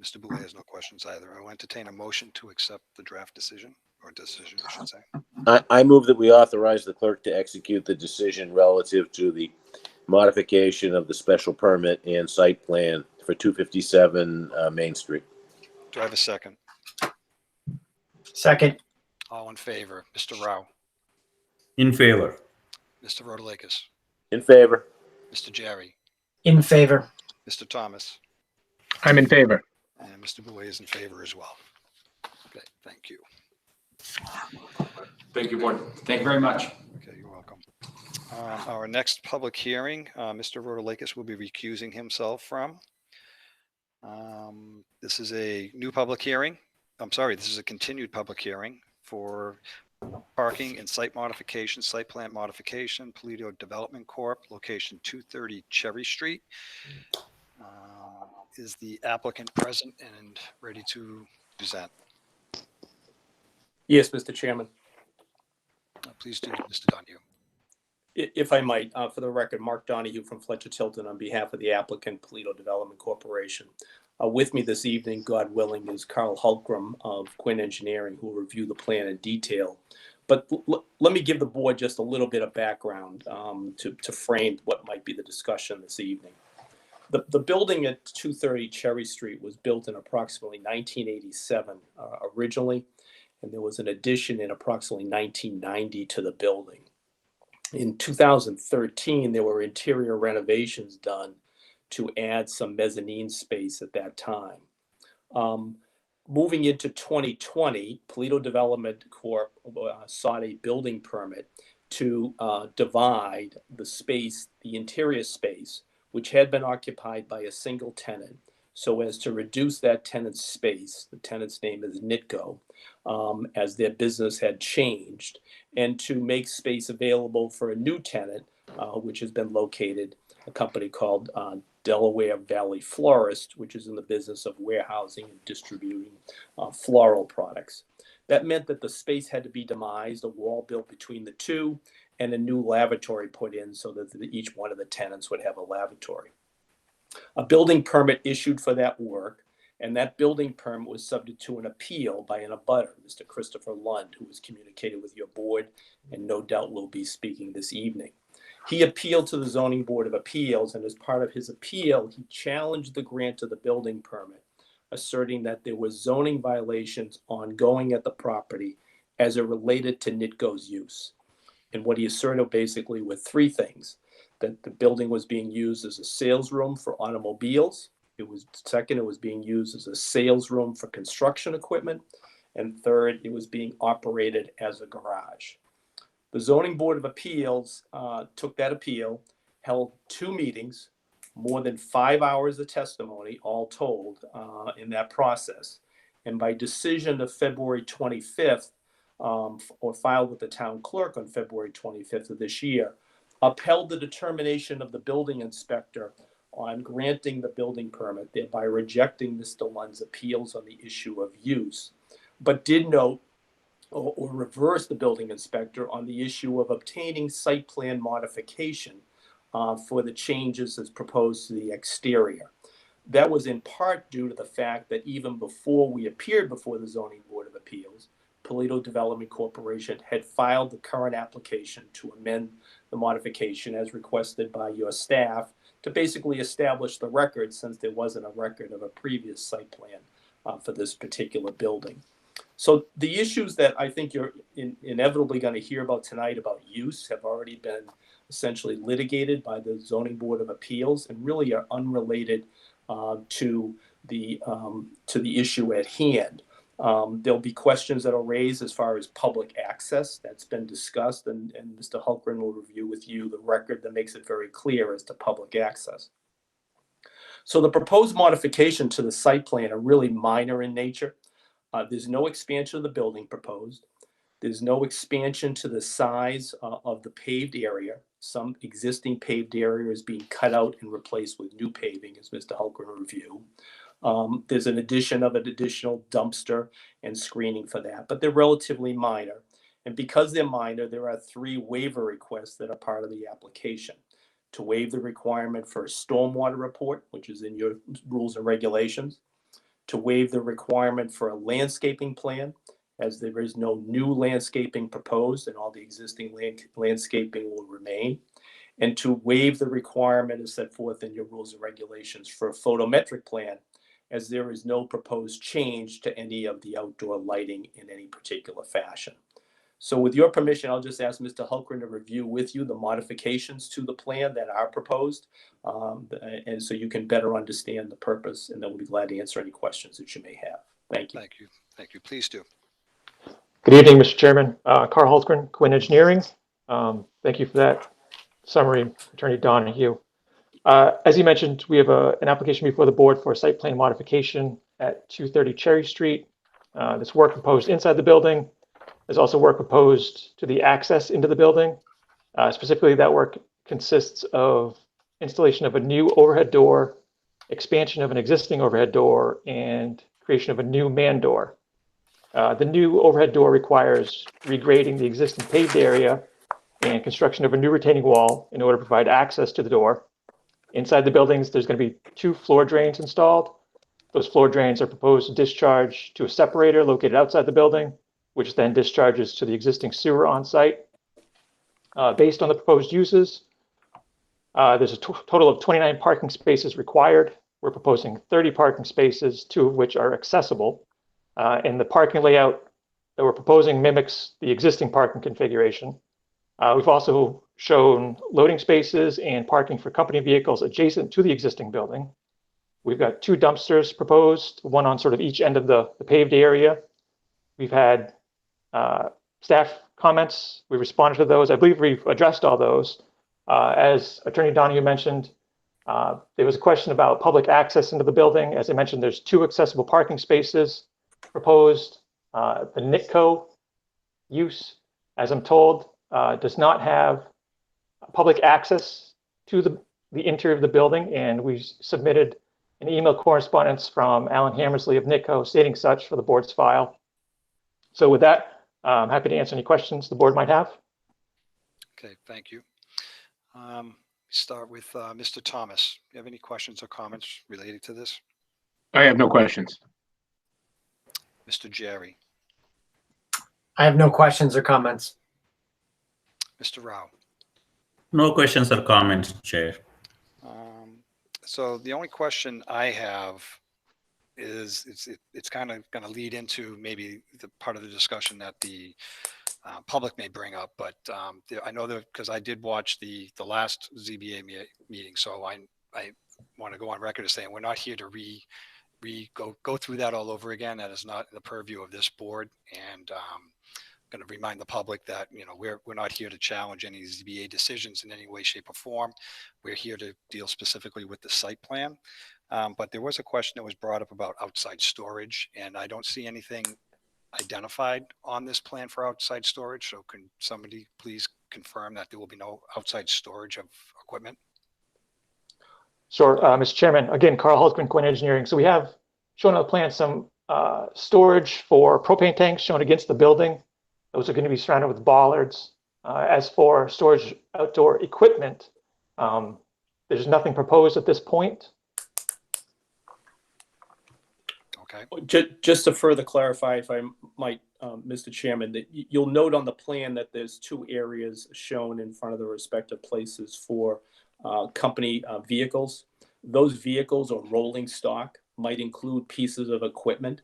Mr. Boulay has no questions either. I will entertain a motion to accept the draft decision, or decision, I should say. I move that we authorize the clerk to execute the decision relative to the modification of the special permit and site plan for 257 Main Street. Do I have a second? Second. All in favor, Mr. Rao, In favor. Mr. Rotalakis, In favor. Mr. Jerry, In favor. Mr. Thomas, I'm in favor. and Mr. Boulay is in favor as well. Okay, thank you. Thank you, board. Thank you very much. Okay, you're welcome. Our next public hearing, Mr. Rotalakis will be recusing himself from. This is a new public hearing. I'm sorry, this is a continued public hearing for parking and site modification, site plan modification, Polito Development Corp., location 230 Cherry Street. Is the applicant present and ready to present? Yes, Mr. Chairman. Please do, Mr. Donahue. If I might, for the record, Mark Donahue from Fletcher Tilton on behalf of the applicant, Polito Development Corporation. With me this evening, God willing, is Carl Hultgrim of Quinn Engineering, who will review the plan in detail. But let me give the board just a little bit of background to frame what might be the discussion this evening. The building at 230 Cherry Street was built in approximately 1987 originally, and there was an addition in approximately 1990 to the building. In 2013, there were interior renovations done to add some mezzanine space at that time. Moving into 2020, Polito Development Corp. Sought a building permit to divide the space, the interior space, which had been occupied by a single tenant, so as to reduce that tenant's space. The tenant's name is Nitco, as their business had changed, and to make space available for a new tenant which has been located, a company called Delaware Valley Florist, which is in the business of warehousing and distributing floral products. That meant that the space had to be demised, a wall built between the two, and a new lavatory put in so that each one of the tenants would have a lavatory. A building permit issued for that work, and that building permit was subject to an appeal by an abutter, Mr. Christopher Lund, who was communicated with your board and no doubt will be speaking this evening. He appealed to the Zoning Board of Appeals, and as part of his appeal, he challenged the grant of the building permit, asserting that there was zoning violations ongoing at the property as it related to NITCO's use. And what he asserted basically were three things: that the building was being used as a sales room for automobiles. It was being used as a sales room for construction equipment. And third, it was being operated as a garage. The Zoning Board of Appeals took that appeal, held 2 meetings, more than 5 hours of testimony, all told, in that process. And by decision of February 25th, or filed with the town clerk on February 25th of this year, upheld the determination of the building inspector on granting the building permit, thereby rejecting Mr. Lund's appeals on the issue of use, but did note or reverse the building inspector on the issue of obtaining site plan modification for the changes as proposed to the exterior. That was in part due to the fact that even before we appeared before the Zoning Board of Appeals, Polito Development Corporation had filed the current application to amend the modification as requested by your staff to basically establish the record, since there wasn't a record of a previous site plan for this particular building. So the issues that I think you're inevitably going to hear about tonight about use have already been essentially litigated by the Zoning Board of Appeals and really are unrelated to the issue at hand. There'll be questions that are raised as far as public access. That's been discussed, and Mr. Hultgren will review with you the record that makes it very clear as to public access. So the proposed modification to the site plan are really minor in nature. There's no expansion of the building proposed. There's no expansion to the size of the paved area. Some existing paved area is being cut out and replaced with new paving, as Mr. Hultgren will review. There's an addition of an additional dumpster and screening for that, but they're relatively minor. And because they're minor, there are 3 waiver requests that are part of the application. To waive the requirement for a stormwater report, which is in your rules and regulations. To waive the requirement for a landscaping plan, as there is no new landscaping proposed and all the existing landscaping will remain. And to waive the requirement as set forth in your rules and regulations for a photometric plan, as there is no proposed change to any of the outdoor lighting in any particular fashion. So with your permission, I'll just ask Mr. Hultgren to review with you the modifications to the plan that are proposed, and so you can better understand the purpose, and then we'll be glad to answer any questions that you may have. Thank you. Thank you. Thank you. Please do. Good evening, Mr. Chairman. Carl Hultgren, Quinn Engineering. Thank you for that summary, Attorney Donahue. As you mentioned, we have an application before the board for a site plan modification at 230 Cherry Street. This work proposed inside the building. There's also work proposed to the access into the building. Specifically, that work consists of installation of a new overhead door, expansion of an existing overhead door, and creation of a new man door. The new overhead door requires regrading the existing paved area and construction of a new retaining wall in order to provide access to the door. Inside the buildings, there's going to be 2 floor drains installed. Those floor drains are proposed to discharge to a separator located outside the building, which then discharges to the existing sewer on site. Based on the proposed uses, there's a total of 29 parking spaces required. We're proposing 30 parking spaces, 2 of which are accessible. And the parking layout that we're proposing mimics the existing parking configuration. We've also shown loading spaces and parking for company vehicles adjacent to the existing building. We've got 2 dumpsters proposed, one on sort of each end of the paved area. We've had staff comments. We responded to those. I believe we've addressed all those. As Attorney Donahue mentioned, there was a question about public access into the building. As I mentioned, there's 2 accessible parking spaces proposed. The NITCO use, as I'm told, does not have public access to the interior of the building, and we submitted an email correspondence from Alan Hammersley of NITCO stating such for the board's file. So with that, I'm happy to answer any questions the board might have. Okay, thank you. Start with Mr. Thomas. Do you have any questions or comments related to this? I have no questions. Mr. Jerry, I have no questions or comments. Mr. Rao. No questions or comments, Chair. So the only question I have is it's kind of going to lead into maybe the part of the discussion that the public may bring up, but I know that because I did watch the last ZBA meeting, so I want to go on record as saying we're not here to go through that all over again. That is not the purview of this board, and going to remind the public that we're not here to challenge any ZBA decisions in any way, shape, or form. We're here to deal specifically with the site plan. But there was a question that was brought up about outside storage, and I don't see anything identified on this plan for outside storage. So can somebody please confirm that there will be no outside storage of equipment? Sure, Mr. Chairman. Again, Carl Hultgren, Quinn Engineering. So we have shown on the plan some storage for propane tanks shown against the building. Those are going to be surrounded with bollards. As for storage outdoor equipment, there's nothing proposed at this point. Okay. Just to further clarify, if I might, Mr. Chairman, that you'll note on the plan that there's 2 areas shown in front of the respective places for company vehicles. Those vehicles or rolling stock might include pieces of equipment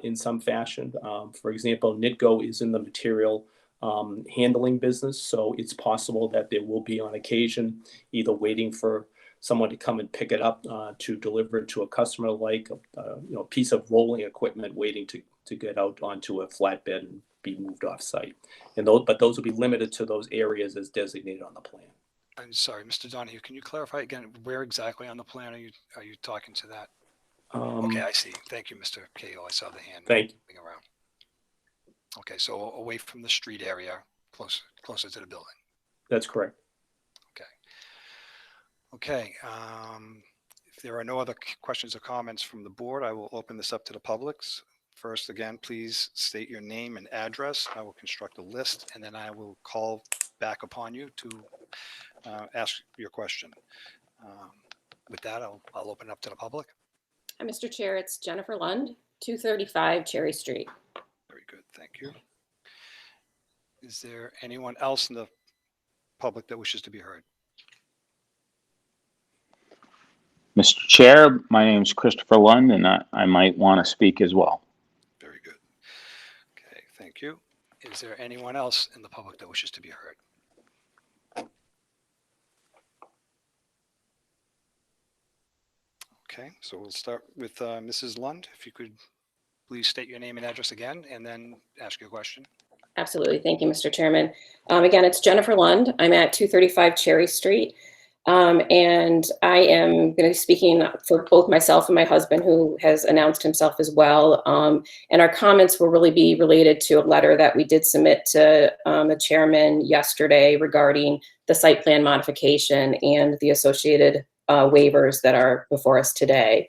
in some fashion. For example, NITCO is in the material handling business, so it's possible that there will be on occasion either waiting for someone to come and pick it up to deliver it to a customer, like a piece of rolling equipment waiting to get out onto a flatbed and be moved off site. And but those will be limited to those areas as designated on the plan. I'm sorry, Mr. Donahue, can you clarify again where exactly on the plan are you talking to that? Okay, I see. Thank you, Mr. Cahill. I saw the hand Thank moving around. Okay, so away from the street area, closer to the building. That's correct. Okay. If there are no other questions or comments from the board, I will open this up to the public. First, again, please state your name and address. I will construct a list, and then I will call back upon you to ask your question. With that, I'll open it up to the public. Mr. Chair, it's Jennifer Lund, 235 Cherry Street. Very good, thank you. Is there anyone else in the public that wishes to be heard? Mr. Chair, my name is Christopher Lund, and I might want to speak as well. Very good. Okay, thank you. Is there anyone else in the public that wishes to be heard? Okay, so we'll start with Mrs. Lund. If you could please state your name and address again, and then ask your question. Absolutely. Thank you, Mr. Chairman. Again, it's Jennifer Lund. I'm at 235 Cherry Street. And I am going to be speaking for both myself and my husband, who has announced himself as well. And our comments will really be related to a letter that we did submit to the chairman yesterday regarding the site plan modification and the associated waivers that are before us today.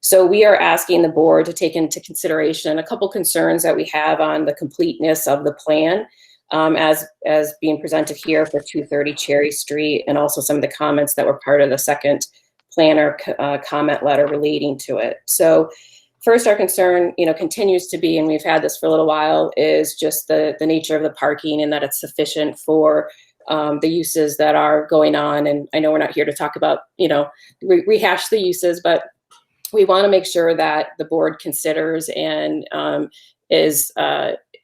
So we are asking the board to take into consideration a couple concerns that we have on the completeness of the plan. As being presented here for 230 Cherry Street, and also some of the comments that were part of the second planner comment letter relating to it. So first, our concern, continues to be, and we've had this for a little while, is just the nature of the parking and that it's sufficient for the uses that are going on. And I know we're not here to talk about, rehash the uses, but we want to make sure that the board considers and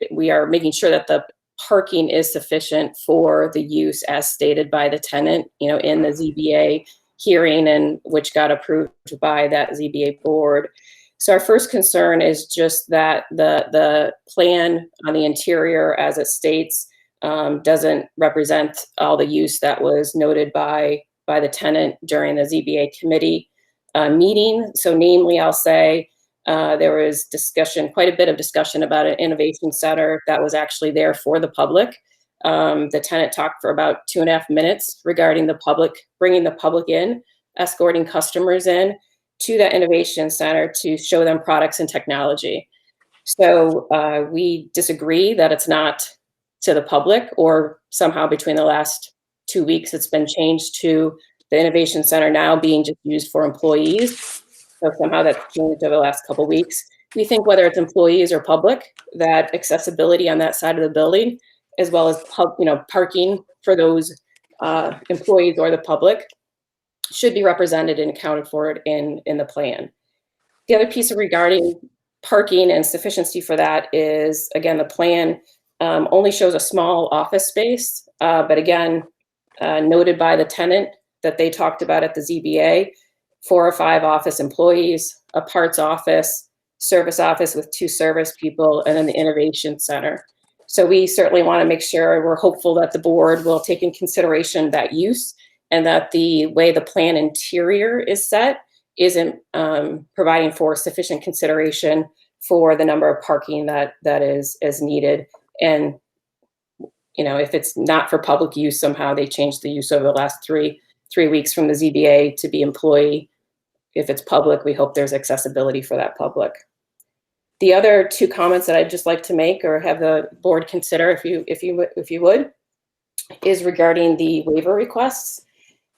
we are making sure that the parking is sufficient for the use as stated by the tenant, in the ZBA hearing, and which got approved by that ZBA board. So our first concern is just that the plan on the interior, as it states, doesn't represent all the use that was noted by the tenant during the ZBA committee meeting. So namely, I'll say, there was quite a bit of discussion about an innovation center that was actually there for the public The tenant talked for about 2.5 minutes regarding the public, bringing the public in, escorting customers in to that innovation center to show them products and technology. So we disagree that it's not to the public, or somehow between the last 2 weeks, it's been changed to the innovation center now being just used for employees. So somehow that's changed over the last couple of weeks. We think whether it's employees or public, that accessibility on that side of the building, as well as parking for those employees or the public, should be represented and accounted for in the plan. The other piece regarding parking and sufficiency for that is, again, the plan only shows a small office space, but again, noted by the tenant that they talked about at the ZBA, 4 or 5 office employees, a parts office, service office with 2 service people, and then the innovation center. So we certainly want to make sure, we're hopeful that the board will take in consideration that use, and that the way the plan interior is set isn't providing for sufficient consideration for the number of parking that is needed. And if it's not for public use, somehow they changed the use over the last three weeks from the ZBA to be employee. If it's public, we hope there's accessibility for that public. The other 2 comments that I'd just like to make, or have the board consider, if you would, is regarding the waiver requests.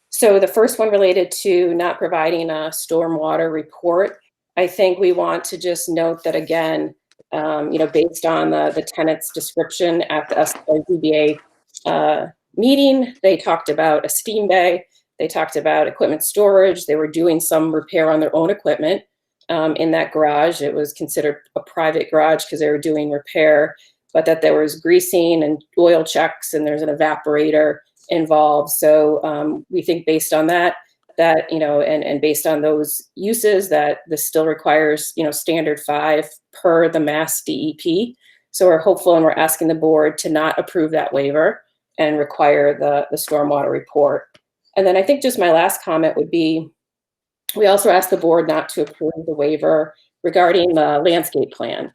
So the first one related to not providing a stormwater report. I think we want to just note that, again, based on the tenant's description at the ZBA meeting, they talked about a steam bay, they talked about equipment storage, they were doing some repair on their own equipment in that garage. It was considered a private garage because they were doing repair, but that there was greasing and oil checks, and there's an evaporator involved. So we think based on that and based on those uses, that this still requires, standard 5 per the Mass DEP. So we're hopeful, and we're asking the board to not approve that waiver and require the stormwater report. And then I think just my last comment would be, we also asked the board not to approve the waiver regarding the landscape plan.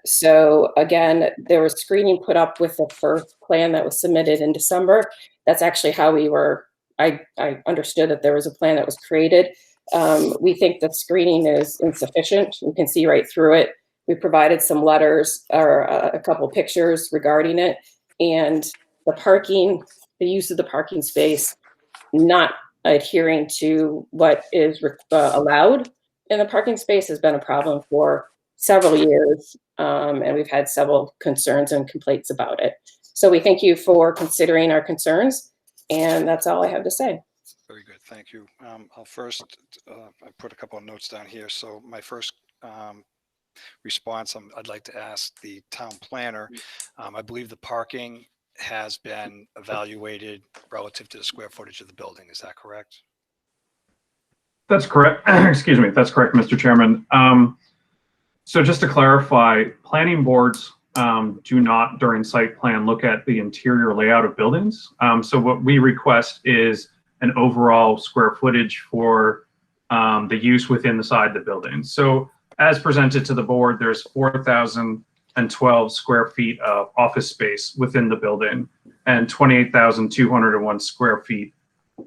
So again, there was screening put up with the first plan that was submitted in December. That's actually how I understood that there was a plan that was created. We think that screening is insufficient. You can see right through it. We provided some letters or a couple of pictures regarding it, and the parking, the use of the parking space, not adhering to what is allowed in the parking space has been a problem for several years, and we've had several concerns and complaints about it. So we thank you for considering our concerns, and that's all I have to say. Very good, thank you. I'll first, I put a couple of notes down here. So my first response, I'd like to ask the town planner. I believe the parking has been evaluated relative to the square footage of the building. Is that correct? That's correct. Excuse me. That's correct, Mr. Chairman. So just to clarify, planning boards do not, during site plan, look at the interior layout of buildings. So what we request is an overall square footage for the use within the side of the building. So as presented to the board, there's 4,012 square feet of office space within the building and 28,201 square feet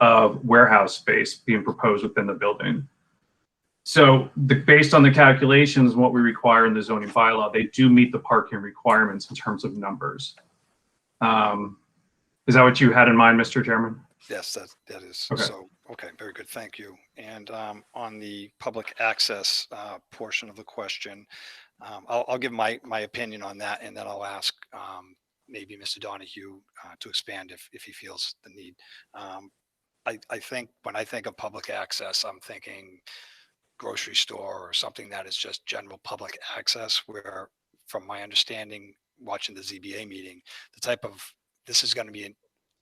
of warehouse space being proposed within the building. So based on the calculations, what we require in the zoning bylaw, they do meet the parking requirements in terms of numbers. Is that what you had in mind, Mr. Chairman? Yes, that is. Okay. So, okay, very good. Thank you. And on the public access portion of the question, I'll give my opinion on that, and then I'll ask maybe Mr. Donahue to expand if he feels the need. I think when I think of public access, I'm thinking grocery store or something that is just general public access, where from my understanding, watching the ZBA meeting, this is going to be an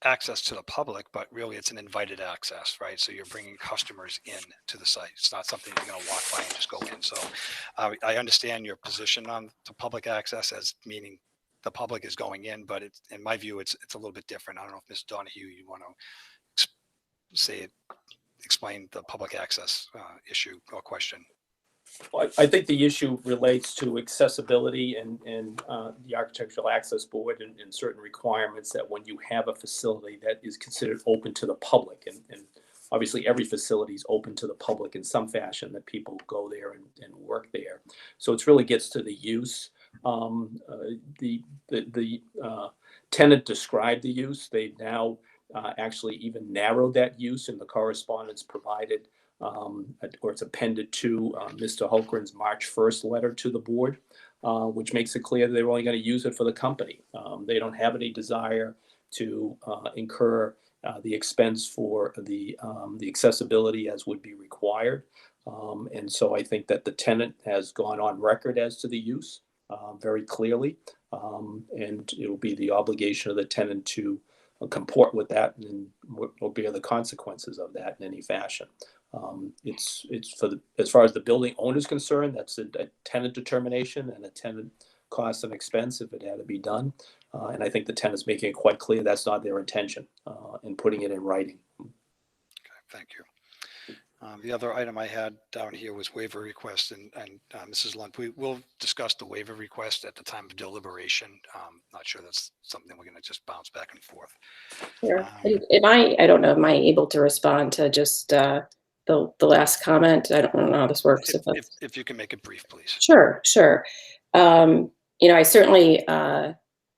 access to the public, but really it's an invited access, right? So you're bringing customers in to the site. It's not something you're going to walk by and just go in. So I understand your position on the public access as meaning the public is going in, but in my view, it's a little bit different. I don't know if Ms. Donahue, you want to explain the public access issue or question. I think the issue relates to accessibility and the Architectural Access Board and certain requirements that when you have a facility that is considered open to the public, and obviously every facility is open to the public in some fashion, that people go there and work there. So it really gets to the use. The tenant described the use. They've now actually even narrowed that use in the correspondence provided, or it's appended to Mr. Holgren's March 1st letter to the board, which makes it clear that they're only going to use it for the company. They don't have any desire to incur the expense for the accessibility as would be required. And so I think that the tenant has gone on record as to the use very clearly, and it will be the obligation of the tenant to comport with that and will bear the consequences of that in any fashion. It's for the, as far as the building owner is concerned, that's a tenant determination and a tenant cost and expense if it had to be done. And I think the tenant's making it quite clear that's not their intention in putting it in writing. Okay, thank you. The other item I had down here was waiver request, and Mrs. Lund, we will discuss the waiver request at the time of deliberation. Not sure that's something we're going to just bounce back and forth. Sure. I don't know, am I able to respond to just the last comment? I don't know how this works. If you can make it brief, please. Sure. I certainly,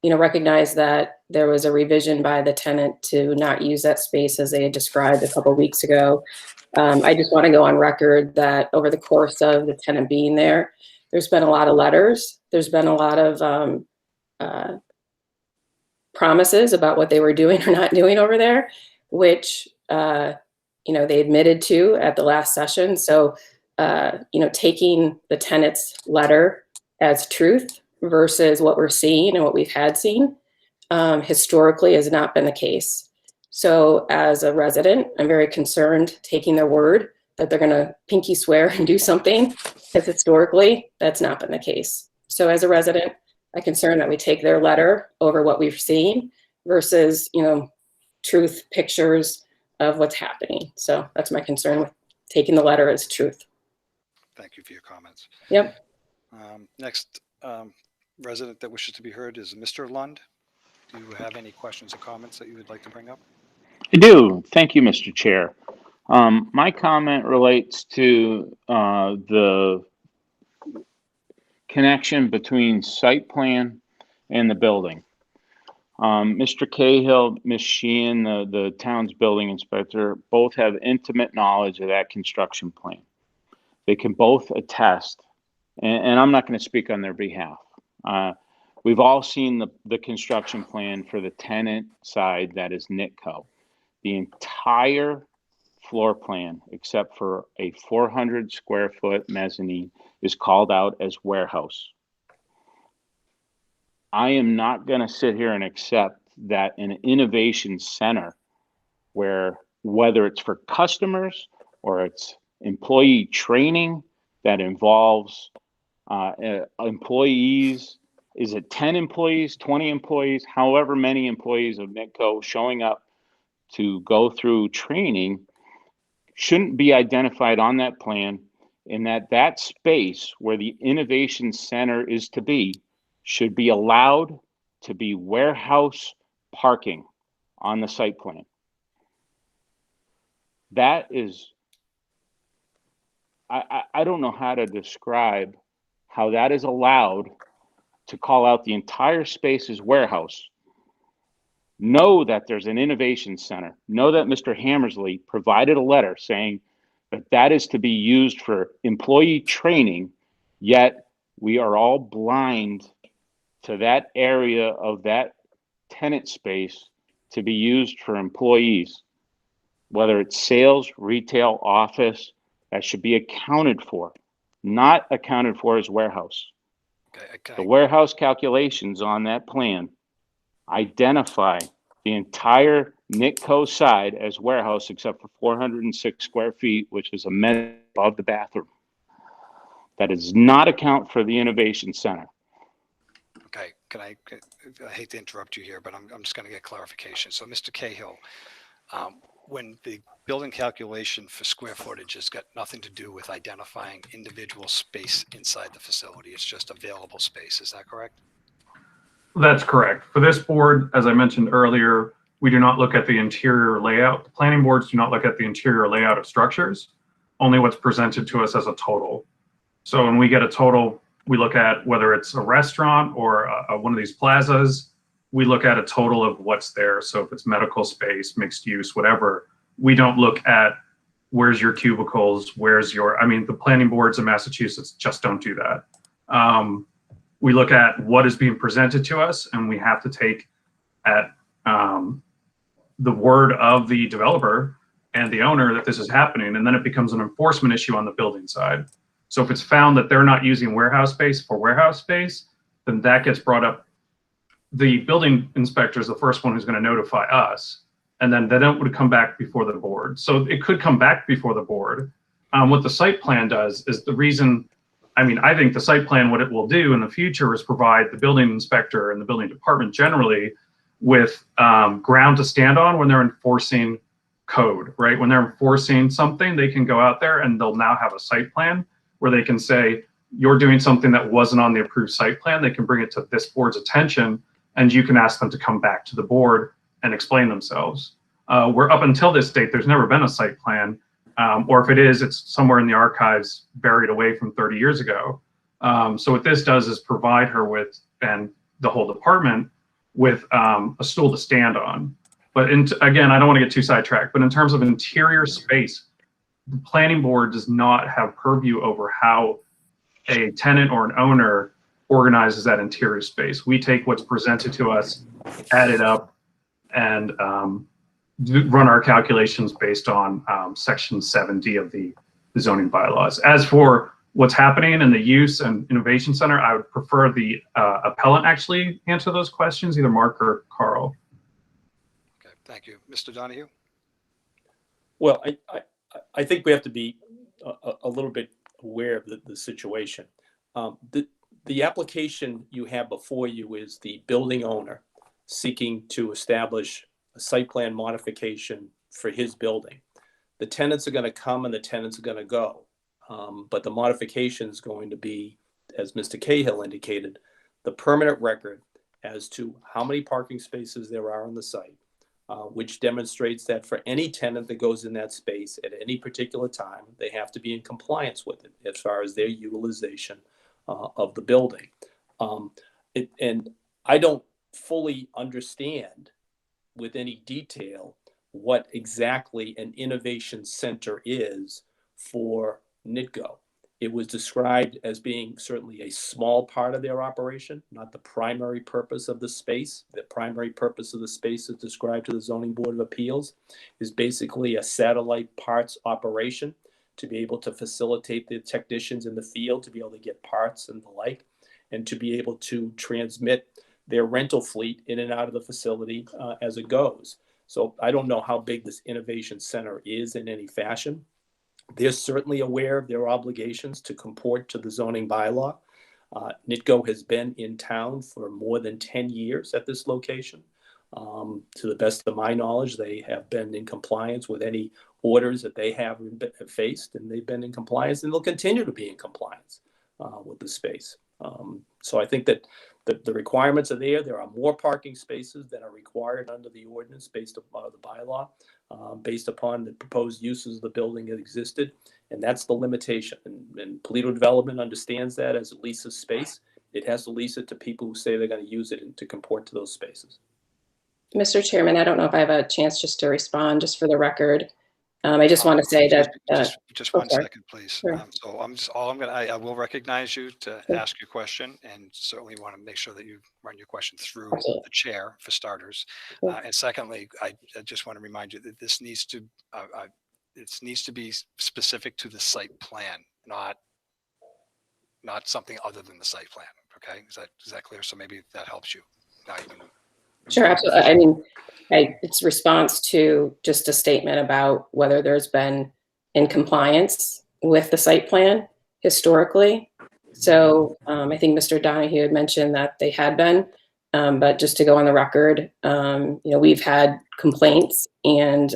recognize that there was a revision by the tenant to not use that space as they had described a couple of weeks ago. I just want to go on record that over the course of the tenant being there, there's been a lot of letters. There's been a lot of promises about what they were doing or not doing over there, which, they admitted to at the last session. So, taking the tenant's letter as truth versus what we're seeing and what we've had seen historically has not been the case. So as a resident, I'm very concerned taking their word that they're going to pinky swear and do something, because historically that's not been the case. So as a resident, I'm concerned that we take their letter over what we've seen versus, truth pictures of what's happening. So that's my concern with taking the letter as truth. Thank you for your comments. Yep. Next resident that wishes to be heard is Mr. Lund. Do you have any questions or comments that you would like to bring up? I do. Thank you, Mr. Chair. My comment relates to the connection between site plan and the building. Mr. Cahill, Ms. Sheehan, the town's building inspector, both have intimate knowledge of that construction plan. They can both attest, and I'm not going to speak on their behalf. We've all seen the construction plan for the tenant side, that is Nitco. The entire floor plan, except for a 400 square foot mezzanine, is called out as warehouse. I am not going to sit here and accept that an innovation center, where whether it's for customers or it's employee training that involves employees, is it 10 employees, 20 employees, however many employees of Nitco showing up to go through training, shouldn't be identified on that plan, and that space where the innovation center is to be should be allowed to be warehouse parking on the site plan. That is, I don't know how to describe how that is allowed to call out the entire space as warehouse. Know that there's an innovation center. Know that Mr. Hammersley provided a letter saying that that is to be used for employee training, yet we are all blind to that area of that tenant space to be used for employees, whether it's sales, retail, office, that should be accounted for, not accounted for as warehouse. Okay. The warehouse calculations on that plan identify the entire Nitco side as warehouse except for 406 square feet, which is a measure above the bathroom. That does not account for the innovation center. Okay, I hate to interrupt you here, but I'm just going to get clarification. So Mr. Cahill, when the building calculation for square footage has got nothing to do with identifying individual space inside the facility. It's just available space. Is that correct? That's correct. For this board, as I mentioned earlier, we do not look at the interior layout. Planning boards do not look at the interior layout of structures, only what's presented to us as a total. So when we get a total, we look at whether it's a restaurant or one of these plazas, we look at a total of what's there. So if it's medical space, mixed use, whatever, we don't look at where's your cubicles, where's your, I mean, the planning boards in Massachusetts just don't do that. We look at what is being presented to us, and we have to take at the word of the developer and the owner that this is happening, and then it becomes an enforcement issue on the building side. So if it's found that they're not using warehouse space for warehouse space, then that gets brought up. The building inspector is the first one who's going to notify us, and then it would come back before the board. So it could come back before the board. What the site plan does is the reason, I mean, I think the site plan, what it will do in the future is provide the building inspector and the building department generally with ground to stand on when they're enforcing code, right? When they're enforcing something, they can go out there and they'll now have a site plan where they can say, you're doing something that wasn't on the approved site plan. They can bring it to this board's attention, and you can ask them to come back to the board and explain themselves. Where up until this date, there's never been a site plan, or if it is, it's somewhere in the archives buried away from 30 years ago. So what this does is provide her with, and the whole department, with a stool to stand on. But again, I don't want to get too sidetracked, but in terms of interior space, the planning board does not have purview over how a tenant or an owner organizes that interior space. We take what's presented to us, add it up, and run our calculations based on Section 7D of the zoning bylaws. As for what's happening in the use and innovation center, I would prefer the appellant actually answer those questions, either Mark or Carl. Okay, thank you. Mr. Donahue? Well, I think we have to be a little bit aware of the situation. The application you have before you is the building owner seeking to establish a site plan modification for his building. The tenants are going to come and the tenants are going to go. But the modification is going to be, as Mr. Cahill indicated, the permanent record as to how many parking spaces there are on the site, which demonstrates that for any tenant that goes in that space at any particular time, they have to be in compliance with it as far as their utilization of the building. And I don't fully understand with any detail what exactly an innovation center is for NITCO. It was described as being certainly a small part of their operation, not the primary purpose of the space. The primary purpose of the space is described to the Zoning Board of Appeals is basically a satellite parts operation to be able to facilitate the technicians in the field to be able to get parts and the like, and to be able to transmit their rental fleet in and out of the facility as it goes. So I don't know how big this innovation center is in any fashion. They're certainly aware of their obligations to comport to the zoning bylaw. NITCO has been in town for more than 10 years at this location. To the best of my knowledge, they have been in compliance with any orders that they have faced, and they've been in compliance, and they'll continue to be in compliance with the space. So I think that the requirements are there. There are more parking spaces that are required under the ordinance based upon the bylaw, based upon the proposed uses of the building that existed. And that's the limitation. And Polito Development understands that as it leases space. It has to lease it to people who say they're going to use it to comport to those spaces. Mr. Chairman, I don't know if I have a chance just to respond, just for the record. I just want to say that. Just one second, please. Sure. So I will recognize you to ask your question, and certainly want to make sure that you run your question through the chair for starters. And secondly, I just want to remind you that this needs to be specific to the site plan, not something other than the site plan. Okay, is that clear? So maybe that helps you. Now you can. Sure, absolutely. I mean, it's response to just a statement about whether there's been in compliance with the site plan historically. So I think Mr. Donahue had mentioned that they had been. But just to go on the record, we've had complaints, and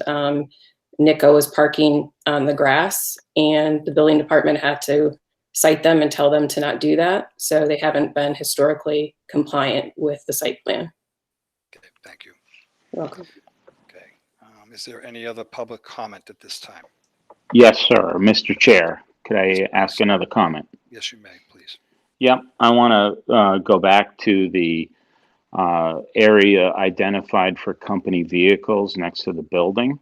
Nico was parking on the grass, and the building department had to cite them and tell them to not do that. So they haven't been historically compliant with the site plan. Okay, thank you. You're welcome. Okay. Is there any other public comment at this time? Yes, sir. Mr. Chair, could I ask another comment? Yes, you may, please. Yep, I want to go back to the area identified for company vehicles next to the building.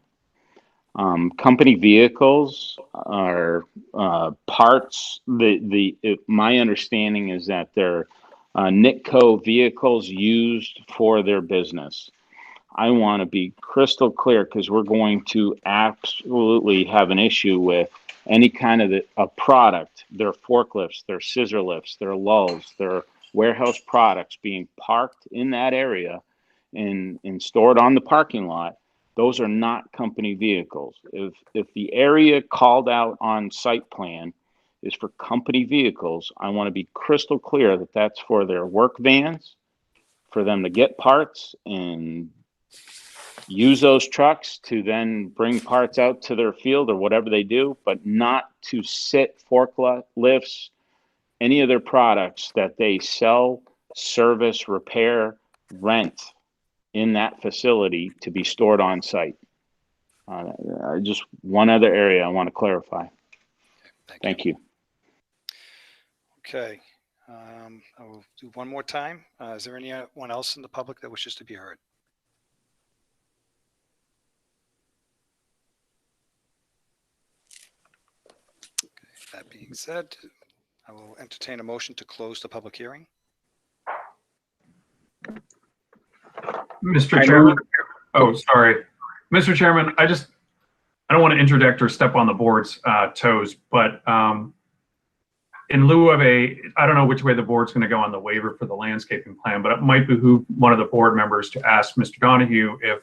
Company vehicles are parts. My understanding is that they're NITCO vehicles used for their business. I want to be crystal clear, because we're going to absolutely have an issue with any kind of a product, their forklifts, their scissor lifts, their lulls, their warehouse products being parked in that area and stored on the parking lot. Those are not company vehicles. If the area called out on site plan is for company vehicles, I want to be crystal clear that that's for their work vans, for them to get parts and use those trucks to then bring parts out to their field or whatever they do, but not to sit forklifts, any of their products that they sell, service, repair, rent in that facility to be stored on site. Just one other area I want to clarify. Thank you. Okay. I will do one more time. Is there anyone else in the public that wishes to be heard? Okay. That being said, I will entertain a motion to close the public hearing. Mr. Chairman. Oh, sorry. Mr. Chairman, I don't want to interject or step on the board's toes, but in lieu of I don't know which way the board's going to go on the waiver for the landscaping plan, but it might behoove one of the board members to ask Mr. Donahue if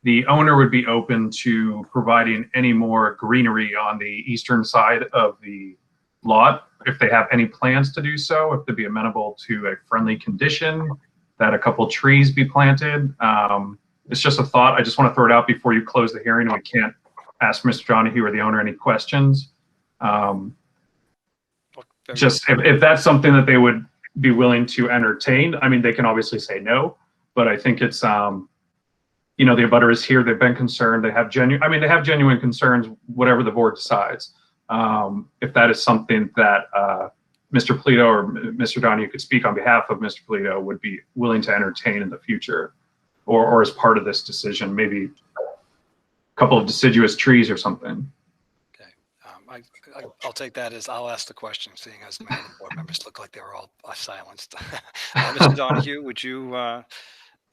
the owner would be open to providing any more greenery on the eastern side of the lot, if they have any plans to do so, if they'd be amenable to a friendly condition that a couple trees be planted. It's just a thought. I just want to throw it out before you close the hearing, and we can't ask Mr. Donahue or the owner any questions. Just if that's something that they would be willing to entertain. I mean, they can obviously say no, but I think it's, the abutter is here. They've been concerned. They have genuine concerns, whatever the board decides. If that is something that Mr. Polito or Mr. Donahue could speak on behalf of Mr. Polito would be willing to entertain in the future, or as part of this decision, maybe a couple of deciduous trees or something. I'll take that as I'll ask the question, seeing as many of the board members look like they were all silenced. Mr. Donahue, would you,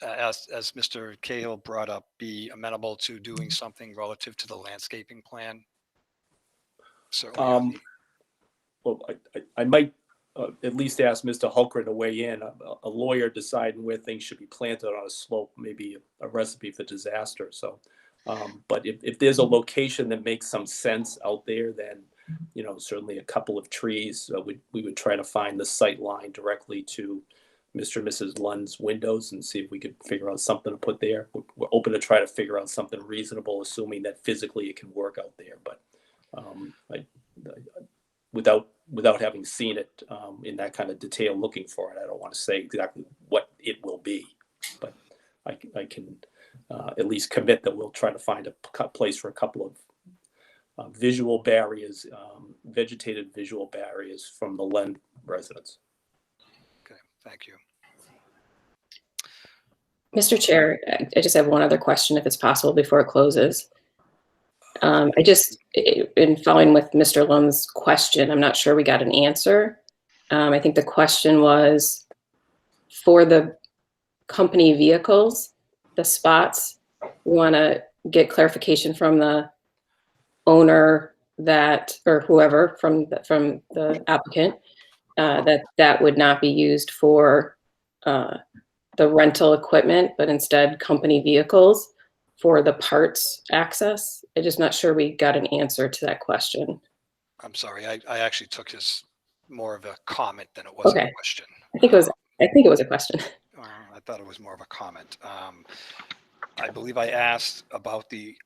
as Mr. Cahill brought up, be amenable to doing something relative to the landscaping plan? Well, I might at least ask Mr. Hulkran to weigh in. A lawyer deciding where things should be planted on a slope may be a recipe for disaster. So, but if there's a location that makes some sense out there, then certainly a couple of trees. We would try to find the sight line directly to Mr. and Mrs. Lund's windows and see if we could figure out something to put there. We're open to try to figure out something reasonable, assuming that physically it can work out there. But without having seen it in that kind of detail, looking for it, I don't want to say exactly what it will be, but I can at least commit that we'll try to find a place for a couple of visual barriers, vegetated visual barriers from the Lund residents. Okay, thank you. Mr. Chair, I just have one other question, if it's possible, before it closes. In following with Mr. Lund's question, I'm not sure we got an answer. I think the question was for the company vehicles, the spots, we want to get clarification from the owner or whoever from the applicant, that would not be used for the rental equipment, but instead company vehicles for the parts access. I'm just not sure we got an answer to that question. I'm sorry. I actually took this more of a comment than it was a question. I think it was a question. I thought it was more of a comment. I believe I asked about the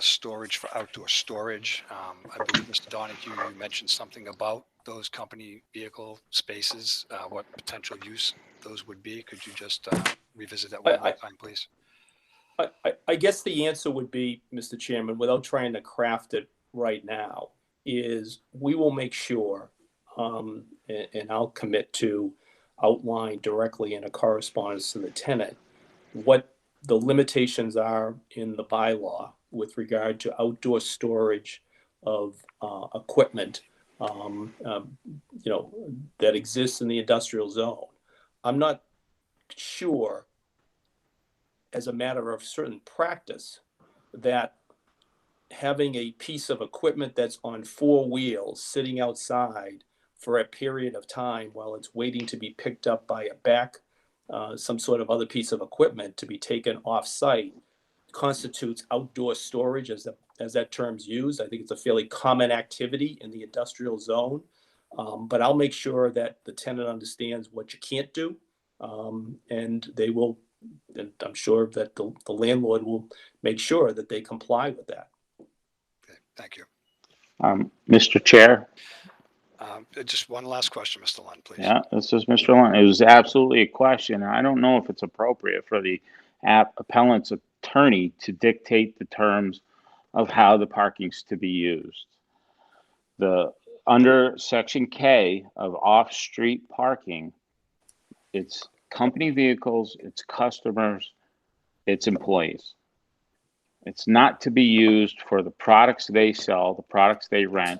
storage for outdoor storage. I believe, Mr. Donahue, you mentioned something about those company vehicle spaces, what potential use those would be. Could you just revisit that one more time, please? I guess the answer would be, Mr. Chairman, without trying to craft it right now, is we will make sure, and I'll commit to outline directly in a correspondence to the tenant what the limitations are in the bylaw with regard to outdoor storage of equipment, that exists in the industrial zone. I'm not sure, as a matter of certain practice, that having a piece of equipment that's on 4 wheels sitting outside for a period of time while it's waiting to be picked up by some sort of other piece of equipment to be taken off site constitutes outdoor storage as that term's used. I think it's a fairly common activity in the industrial zone. But I'll make sure that the tenant understands what you can't do. And they will, and I'm sure that the landlord will make sure that they comply with that. Okay, thank you. Mr. Chair. Just one last question, Mr. Lund, please. Yeah, this is Mr. Lund. It was absolutely a question. I don't know if it's appropriate for the appellant's attorney to dictate the terms of how the parking's to be used. Under Section K of off-street parking, it's company vehicles, it's customers, it's employees. It's not to be used for the products they sell, the products they rent,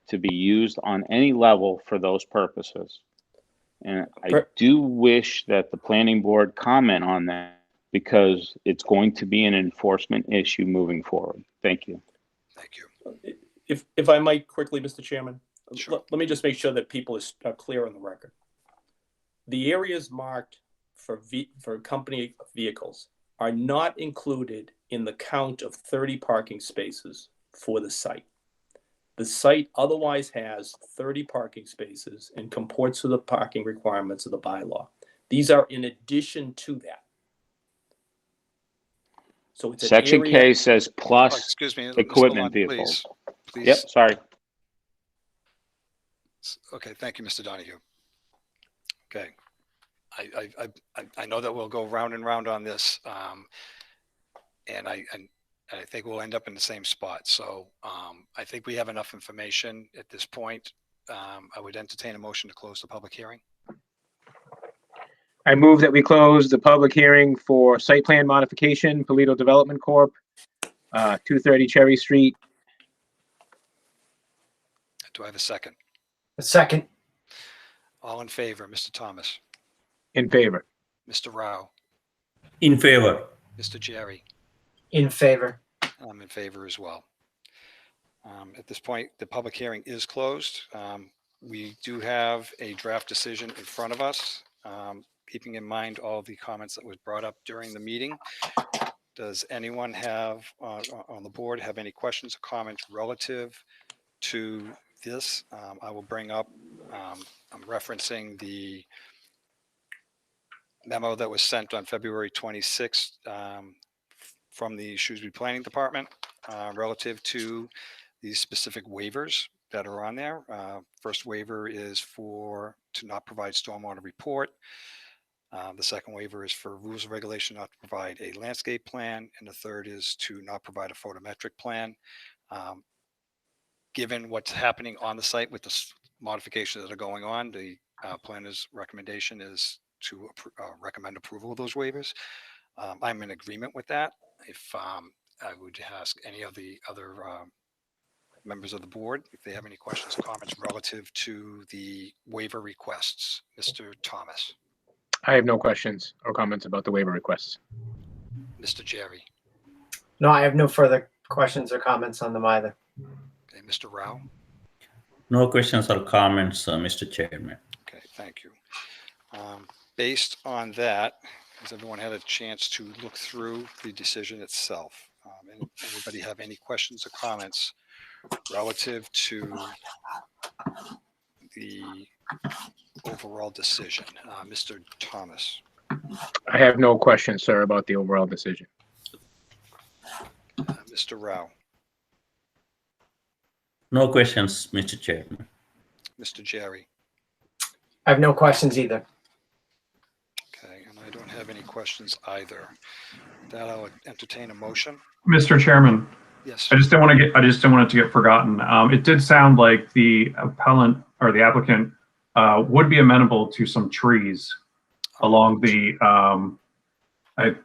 to be used on any level for those purposes. And I do wish that the planning board comment on that, because it's going to be an enforcement issue moving forward. Thank you. Thank you. If I might quickly, Mr. Chairman, sure. Let me just make sure that people are clear on the record. The areas marked for company vehicles are not included in the count of 30 parking spaces for the site. The site otherwise has 30 parking spaces and comports to the parking requirements of the bylaw. These are in addition to that. So it's Section K says plus excuse me, equipment Lund, vehicles. Please. Yep, sorry. Okay, thank you, Mr. Donahue. Okay, I know that we'll go round and round on this, and I think we'll end up in the same spot. So I think we have enough information at this point. I would entertain a motion to close the public hearing. I move that we close the public hearing for site plan modification, Polito Development Corp., 230 Cherry Street. Do I have a second? A second. All in favor, Mr. Thomas? In favor. Mr. Rao? In favor. Mr. Jerry? In favor. I'm in favor as well. At this point, the public hearing is closed. We do have a draft decision in front of us, keeping in mind all the comments that was brought up during the meeting. Does anyone have on the board have any questions or comments relative to this? I will bring up, I'm referencing the memo that was sent on February 26th from the Shrewsbury Planning Department relative to these specific waivers that are on there. First waiver is to not provide stormwater report. The second waiver is for rules and regulation not to provide a landscape plan. And the third is to not provide a photometric plan. Given what's happening on the site with the modifications that are going on, the planner's recommendation is to recommend approval of those waivers. I'm in agreement with that. If I would ask any of the other members of the board if they have any questions or comments relative to the waiver requests. Mr. Thomas. I have no questions or comments about the waiver requests. Mr. Jerry. No, I have no further questions or comments on them either. Okay, Mr. Rao. No questions or comments, Mr. Chairman. Okay, thank you. Based on that, has everyone had a chance to look through the decision itself? Anybody have any questions or comments relative to the overall decision? Mr. Thomas. I have no questions, sir, about the overall decision. Mr. Rao, No questions, Mr. Chairman. Mr. Jerry. I have no questions either. Okay, and I don't have any questions either. With that, I'll entertain a motion. Mr. Chairman, Yes. I just didn't want it to get forgotten. It did sound like the appellant or the applicant would be amenable to some trees along the, I'm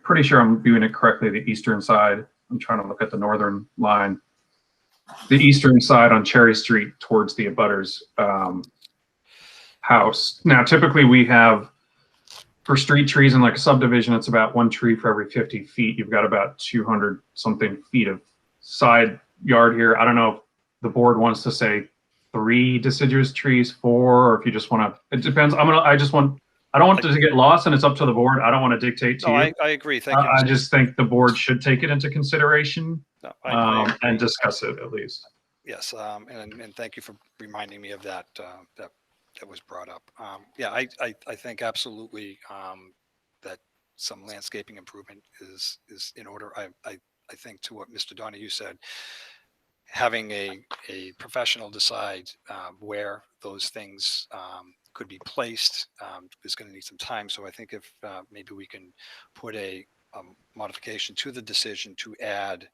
pretty sure I'm viewing it correctly, the eastern side. I'm trying to look at the northern line. The eastern side on Cherry Street towards the abutters house. Now, typically we have, for street trees in like a subdivision, it's about 1 tree for every 50 feet. You've got about 200 something feet of side yard here. I don't know if the board wants to say 3 deciduous trees, 4, or if you just want to, it depends. I don't want it to get lost, and it's up to the board. I don't want to dictate to you. I agree. Thank you. I just think the board should take it into consideration No, I agree. and discuss it at least. Yes, and thank you for reminding me of that. That was brought up. Yeah, I think absolutely that some landscaping improvement is in order. I think to what Mr. Donahue said, having a professional decide where those things could be placed is going to need some time. So I think if maybe we can put a modification to the decision to add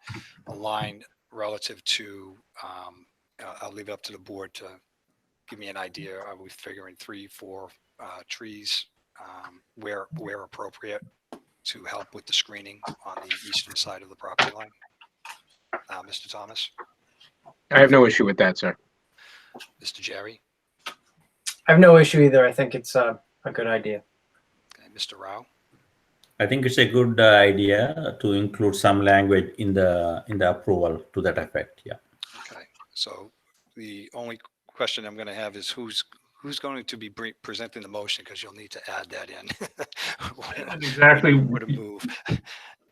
a line relative to, I'll leave it up to the board to give me an idea. Are we figuring 3, 4 trees where appropriate to help with the screening on the eastern side of the property line? Mr. Thomas? I have no issue with that, sir. Mr. Jerry? I have no issue either. I think it's a good idea. Okay, Mr. Rao? I think it's a good idea to include some language in the approval to that effect. Yeah. Okay, so the only question I'm going to have is who's going to be presenting the motion, because you'll need to add that in. Exactly. Would a move.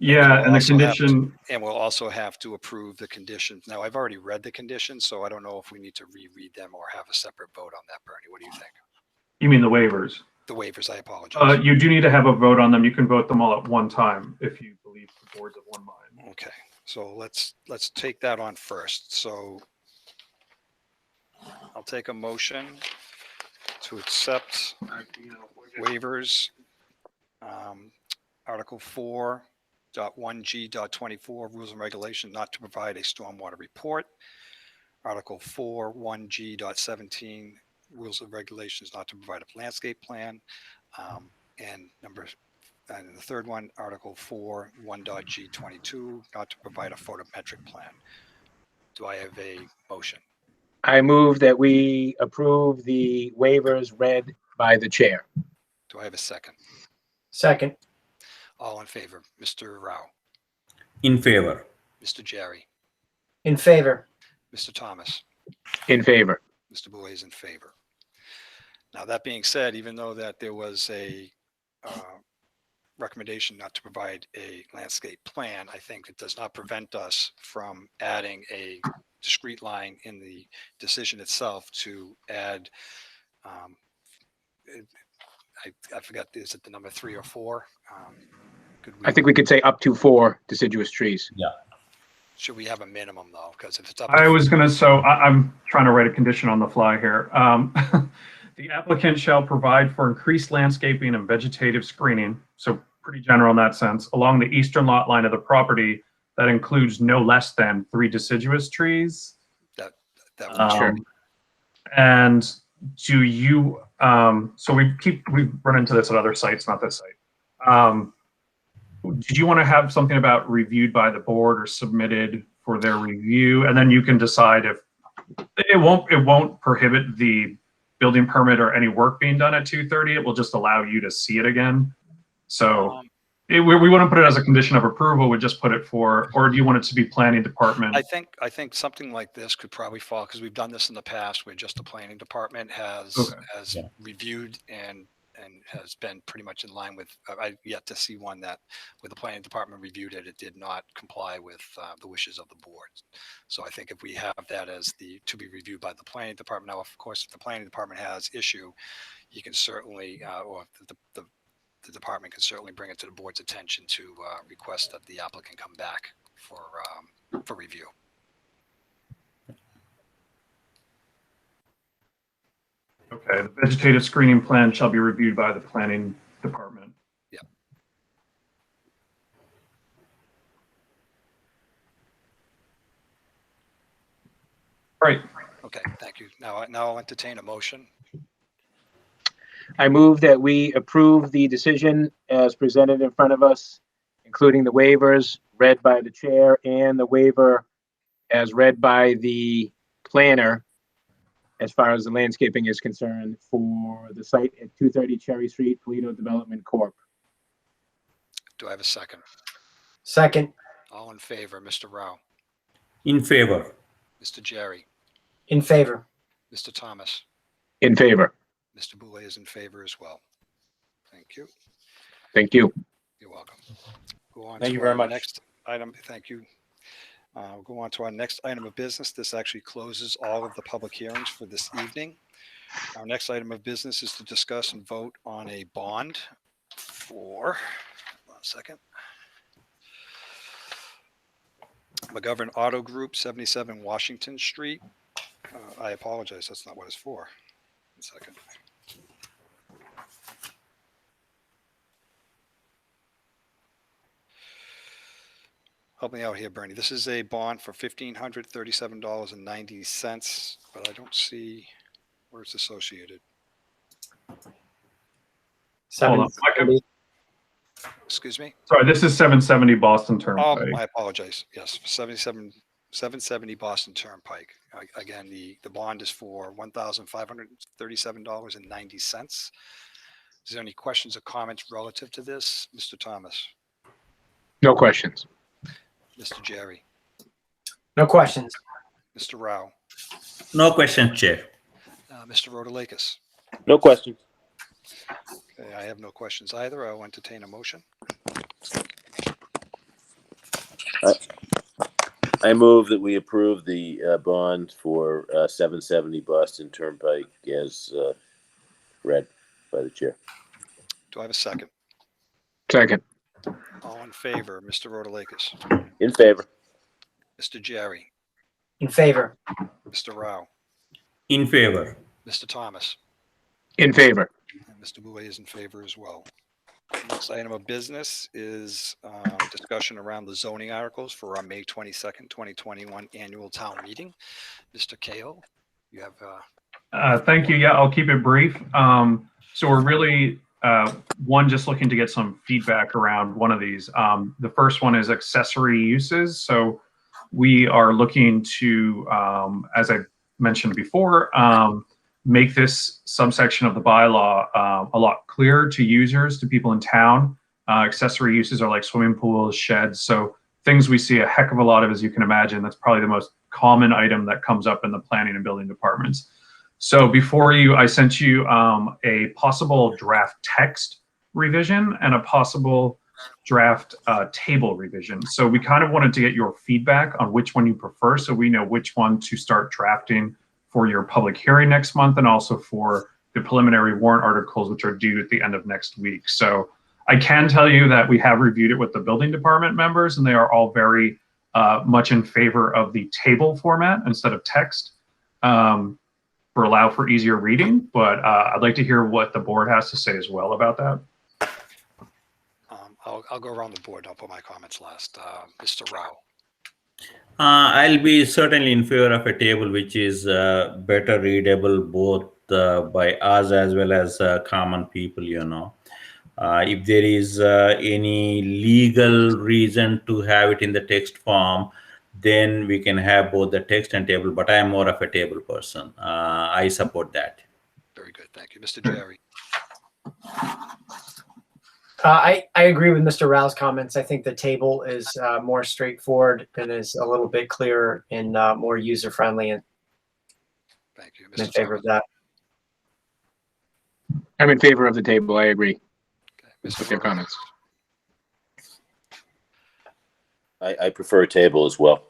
Yeah, and the condition. And we'll also have to approve the conditions. Now, I've already read the conditions, so I don't know if we need to reread them or have a separate vote on that, Bernie. What do you think? You mean the waivers? The waivers, I apologize. You do need to have a vote on them. You can vote them all at one time if you believe the board's of one mind. Okay, so let's take that on first. So I'll take a motion to accept waivers. Article 4.1G.24, rules and regulations not to provide a stormwater report. Article 4.1G.17, rules and regulations not to provide a landscape plan. And the third one, Article 4.1.G22, not to provide a photometric plan. Do I have a motion? I move that we approve the waivers read by the chair. Do I have a second? Second. All in favor. Mr. Rao? In favor. Mr. Jerry? In favor. Mr. Thomas? In favor. Mr. Boulay is in favor. Now, that being said, even though that there was a recommendation not to provide a landscape plan, I think it does not prevent us from adding a discrete line in the decision itself to add, I forgot, is it the number 3 or 4? I think we could say up to 4 deciduous trees. Yeah. Should we have a minimum though? Because if it's up I'm trying to write a condition on the fly here. The applicant shall provide for increased landscaping and vegetative screening, so pretty general in that sense, along the eastern lot line of the property that includes no less than 3 deciduous trees. That sure. And do you, so we've run into this at other sites, not this site. Did you want to have something about reviewed by the board or submitted for their review? And then you can decide if it won't prohibit the building permit or any work being done at 2:30. It will just allow you to see it again. So we wouldn't put it as a condition of approval. We'd just put it for, or do you want it to be planning department? I think something like this could probably fall, because we've done this in the past where just the planning department has reviewed and has been pretty much in line with, I've yet to see one that where the planning department reviewed it, it did not comply with the wishes of the board. So I think if we have that as the to be reviewed by the planning department, now of course if the planning department has issue, you can certainly, or if the the department can certainly bring it to the board's attention to request that the applicant come back for review. Okay, the vegetative screening plan shall be reviewed by the planning department. Yeah. Right. Okay, thank you. Now I'll entertain a motion. I move that we approve the decision as presented in front of us, including the waivers read by the chair and the waiver as read by the planner as far as the landscaping is concerned for the site at 230 Cherry Street, Toledo Development Corp. Do I have a second? Second. All in favor, Mr. Rao, In favor. Mr. Jerry, In favor. Mr. Thomas, In favor. Mr. Boulay is in favor as well. Thank you. Thank you. You're welcome. Go on Thank to you very our much. Next item. Thank you. We'll go on to our next item of business. This actually closes all of the public hearings for this evening. Our next item of business is to discuss and vote on a bond for, one second, McGovern Auto Group, 77 Washington Street. I apologize, that's not what it's for. 1 second. Help me out here, Bernie. This is a bond for $1,537.90, but I don't see where it's associated. Hold on. 770. Excuse me? Sorry, this is 770 Boston Oh, Turnpike. I apologize. Yes, 770 Boston Turnpike. Again, the bond is for $1,537.90. Is there any questions or comments relative to this, Mr. Thomas? No questions. Mr. Jerry? No questions. Mr. Rao? No question, Chair. Mr. Rotalakis? No questions. Okay, I have no questions either. I'll entertain a motion. I move that we approve the bond for 770 Boston Turnpike as read by the chair. Do I have a second? Second. All in favor, Mr. Rotalakis? In favor. Mr. Jerry? In favor. Mr. Rao? In favor. Mr. Thomas? In favor. And Mr. Boulay is in favor as well. Next item of business is discussion around the zoning articles for our May 22nd, 2021 annual town meeting. Mr. Kao, you have... Thank you. Yeah, I'll keep it brief. So we're really, just looking to get some feedback around one of these. The first one is accessory uses. So we are looking to, as I mentioned before, make this subsection of the bylaw a lot clearer to users, to people in town. Accessory uses are like swimming pools, sheds, so things we see a heck of a lot of, as you can imagine. That's probably the most common item that comes up in the planning and building departments. So before you, I sent you a possible draft text revision and a possible draft table revision. So we kind of wanted to get your feedback on which one you prefer, so we know which one to start drafting for your public hearing next month, and also for the preliminary warrant articles, which are due at the end of next week. So I can tell you that we have reviewed it with the building department members, and they are all very much in favor of the table format instead of text for allow for easier reading. But I'd like to hear what the board has to say as well about that. I'll go around the board. I'll put my comments last. Mr. Rao. I'll be certainly in favor of a table which is better readable both by us as well as common people, you know. If there is any legal reason to have it in the text form, then we can have both the text and table, but I am more of a table person. I support that. Very good. Thank you. Mr. Jerry. I agree with Mr. Rao's comments. I think the table is more straightforward and is a little bit clearer and more user-friendly, and thank you. I'm in favor of that. I'm in favor of the table. I agree with your comments. I prefer a table as well.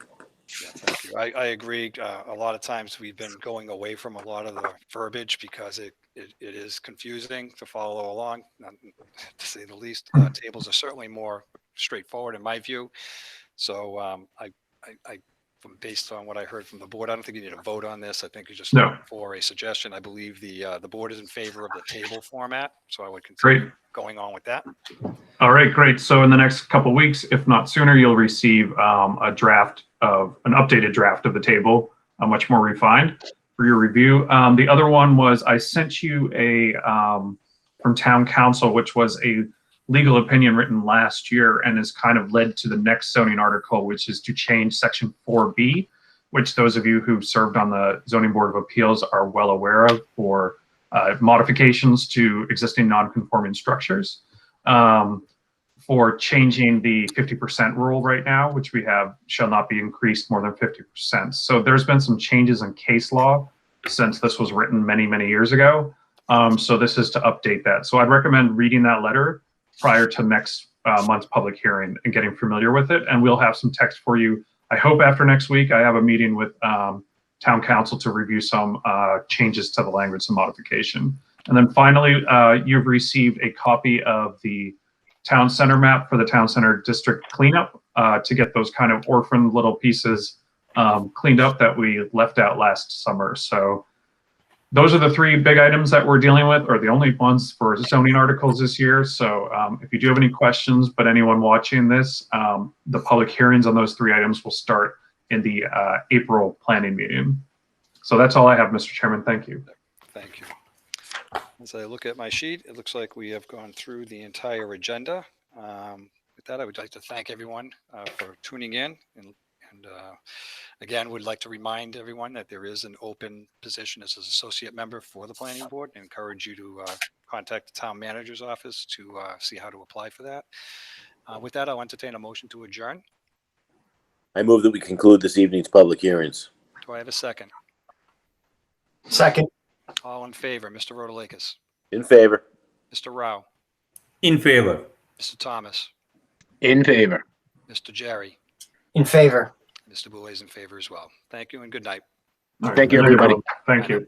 Yeah, thank you. I agree. A lot of times we've been going away from a lot of the verbiage because it is confusing to follow along, to say the least. Tables are certainly more straightforward in my view. So based on what I heard from the board, I don't think you need a vote on this. I think you just No. look for a suggestion. I believe the board is in favor of the table format, so I would continue Great. going on with that. All right, great. So in the next couple of weeks, if not sooner, you'll receive an updated draft of the table, much more refined for your review. The other one was I sent you from town council, which was a legal opinion written last year and has kind of led to the next zoning article, which is to change section 4B, which those of you who served on the zoning board of appeals are well aware of, for modifications to existing non-conforming structures. For changing the 50% rule right now, which we have shall not be increased more than 50%. So there's been some changes in case law since this was written many, many years ago. So this is to update that. So I'd recommend reading that letter prior to next month's public hearing and getting familiar with it. And we'll have some text for you. I hope after next week. I have a meeting with town council to review some changes to the language, some modification. And then finally, you've received a copy of the town center map for the town center district cleanup to get those kind of orphan little pieces cleaned up that we left out last summer. So those are the three big items that we're dealing with, or the only ones for zoning articles this year. So if you do have any questions, but anyone watching this, the public hearings on those three items will start in the April planning meeting. So that's all I have, Mr. Chairman. Thank you. Thank you. As I look at my sheet, it looks like we have gone through the entire agenda. With that, I would like to thank everyone for tuning in. And again, would like to remind everyone that there is an open position as an associate member for the planning board, and encourage you to contact the town manager's office to see how to apply for that. With that, I'll entertain a motion to adjourn. I move that we conclude this evening's public hearings. Do I have a second? Second. All in favor, Mr. Rotalakis, In favor. Mr. Rao, In favor. Mr. Thomas, In favor. Mr. Jerry, In favor. Mr. Boulay is in favor as well. Thank you and good night. All right. Thank you, everybody. Thank you.